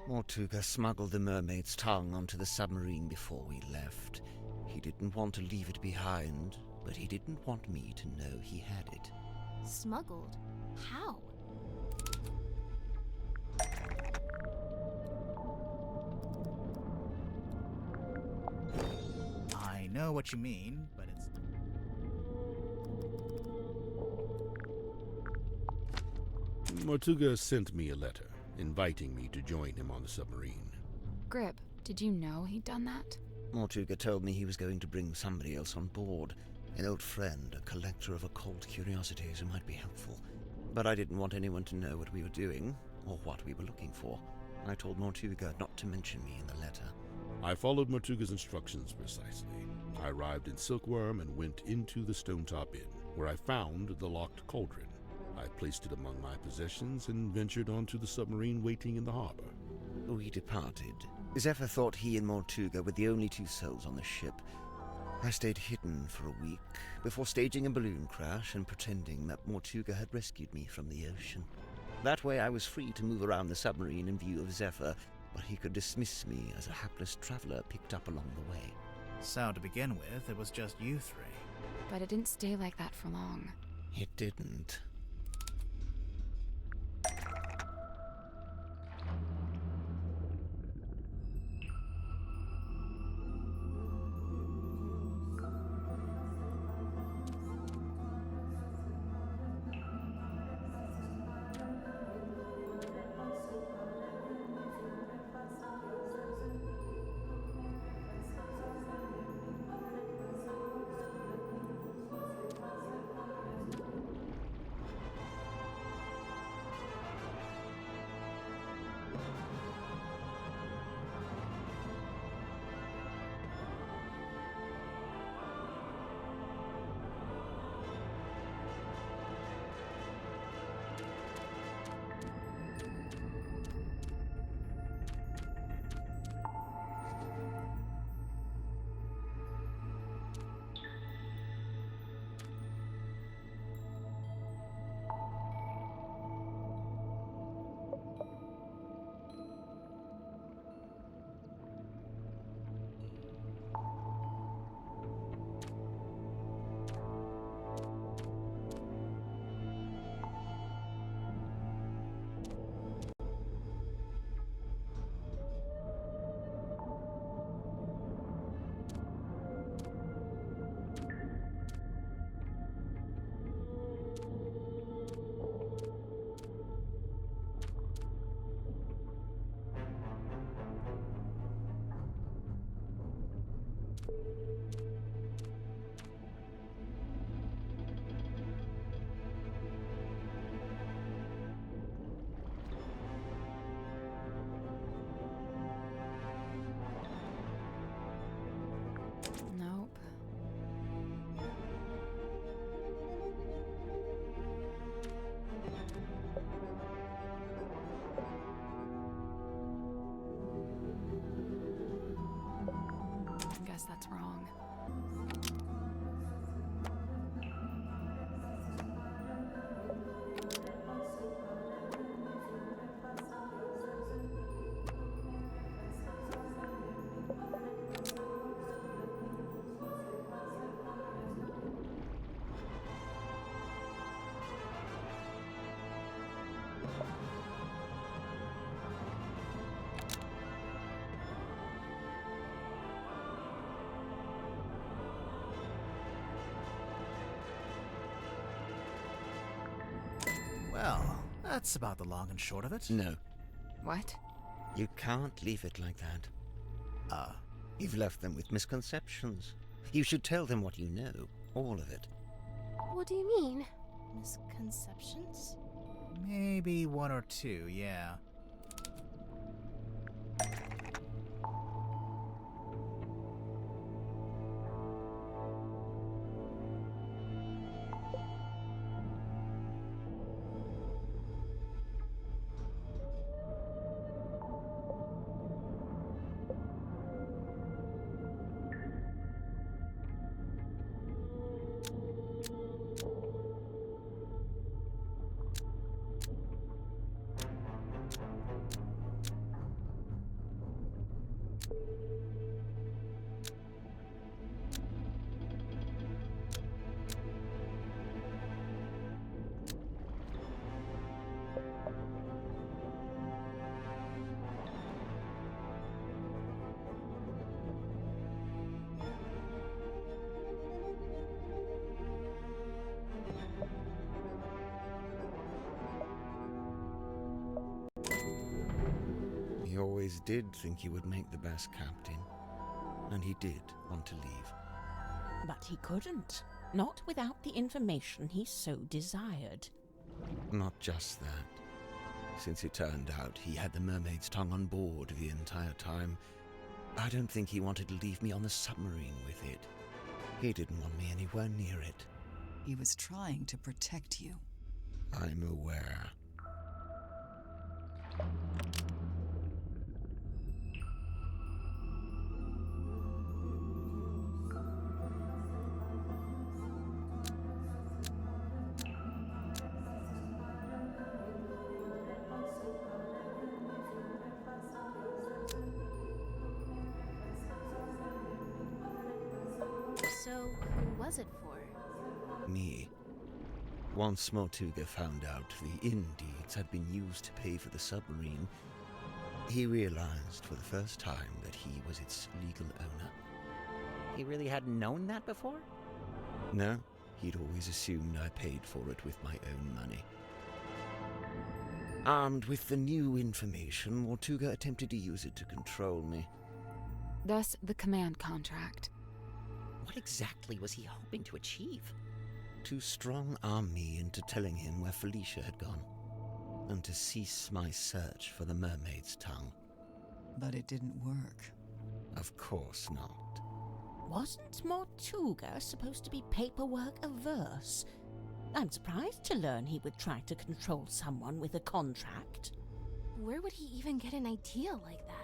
Mortuga smuggled the mermaid's tongue onto the submarine before we left. He didn't want to leave it behind, but he didn't want me to know he had it. Smuggled? How? I know what you mean, but it's... Mortuga sent me a letter, inviting me to join him on the submarine. Grib, did you know he'd done that? Mortuga told me he was going to bring somebody else on board. An old friend, a collector of occult curiosities who might be helpful. But I didn't want anyone to know what we were doing, or what we were looking for. I told Mortuga not to mention me in the letter. I followed Mortuga's instructions precisely. I arrived in Silkworm and went into the Stonetop Inn, where I found the locked cauldron. I placed it among my possessions and ventured onto the submarine waiting in the harbor. We departed. Zephyr thought he and Mortuga were the only two souls on the ship. I stayed hidden for a week before staging a balloon crash and pretending that Mortuga had rescued me from the ocean. That way I was free to move around the submarine in view of Zephyr, but he could dismiss me as a hapless traveler picked up along the way. So to begin with, it was just you three. But it didn't stay like that for long. It didn't. Nope. Guess that's wrong. Well, that's about the long and short of it. No. What? You can't leave it like that. You've left them with misconceptions. You should tell them what you know. All of it. What do you mean? Misconceptions? Maybe one or two, yeah. He always did think he would make the best captain. And he did want to leave. But he couldn't. Not without the information he so desired. Not just that. Since it turned out he had the Mermaid's tongue on board the entire time, I don't think he wanted to leave me on the submarine with it. He didn't want me anywhere near it. He was trying to protect you. I'm aware. So, who was it for? Me. Once Mortuga found out the inn deeds had been used to pay for the submarine, he realized for the first time that he was its legal owner. He really hadn't known that before? No, he'd always assumed I paid for it with my own money. Armed with the new information, Mortuga attempted to use it to control me. Thus, the command contract. What exactly was he hoping to achieve? To strong-arm me into telling him where Felicia had gone, and to cease my search for the Mermaid's tongue. But it didn't work. Of course not. Wasn't Mortuga supposed to be paperwork averse? I'm surprised to learn he would try to control someone with a contract. Where would he even get an idea like that?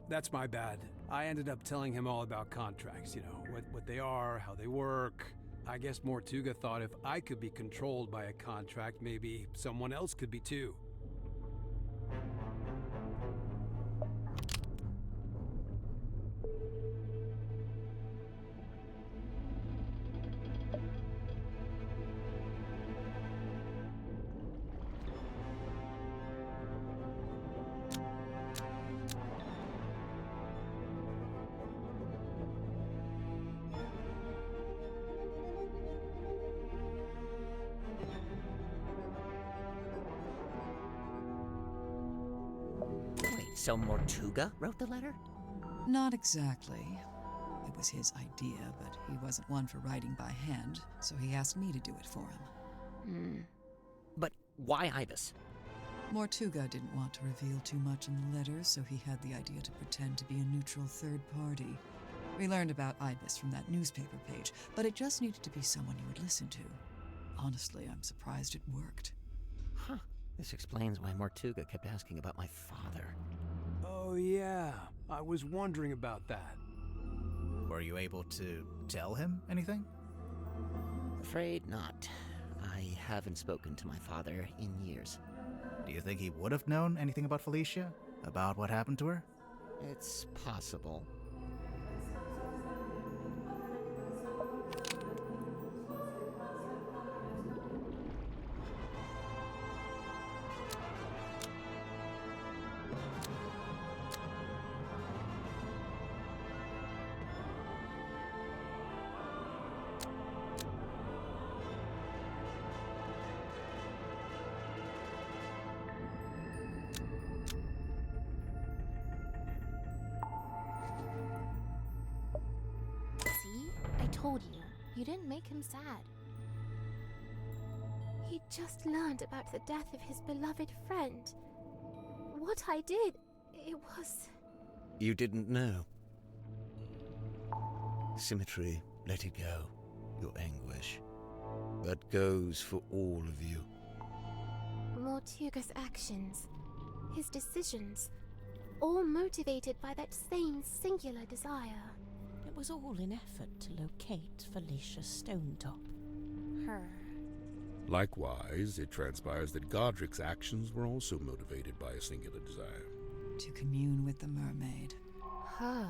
That's my bad. I ended up telling him all about contracts, you know, what they are, how they work. I guess Mortuga thought if I could be controlled by a contract, maybe someone else could be too. So Mortuga wrote the letter? Not exactly. It was his idea, but he wasn't one for writing by hand, so he asked me to do it for him. But why Ibis? Mortuga didn't want to reveal too much in the letter, so he had the idea to pretend to be a neutral third party. We learned about Ibis from that newspaper page, but it just needed to be someone you would listen to. Honestly, I'm surprised it worked. Huh. This explains why Mortuga kept asking about my father. Oh yeah, I was wondering about that. Were you able to tell him anything? Afraid not. I haven't spoken to my father in years. Do you think he would have known anything about Felicia? About what happened to her? It's possible. told you, you didn't make him sad. He just learned about the death of his beloved friend. What I did, it was... You didn't know. Symmetry, let it go. Your anguish. That goes for all of you. Mortuga's actions, his decisions, all motivated by that same singular desire. It was all in effort to locate Felicia Stonetop. Her. Likewise, it transpires that Godric's actions were also motivated by a singular desire. To commune with the mermaid. Her.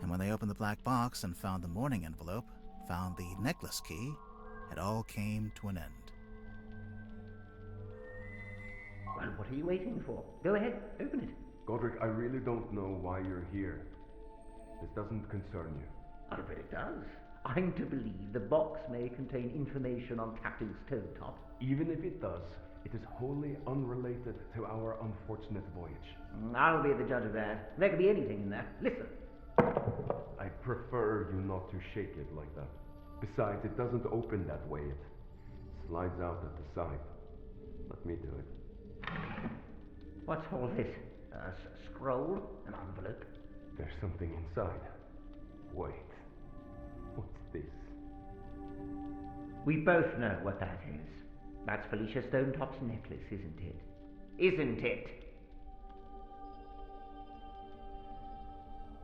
And when they opened the black box and found the mourning envelope, found the necklace key, it all came to an end. Well, what are you waiting for? Go ahead, open it. Godric, I really don't know why you're here. This doesn't concern you. I bet it does. I'm to believe the box may contain information on Captain Stonetop. Even if it does, it is wholly unrelated to our unfortunate voyage. I'll be the judge of that. There could be anything in there. Listen. I prefer you not to shake it like that. Besides, it doesn't open that way. It slides out at the side. Let me do it. What's all this? A scroll? An envelope? There's something inside. Wait. What's this? We both know what that is. That's Felicia Stonetop's necklace, isn't it? Isn't it?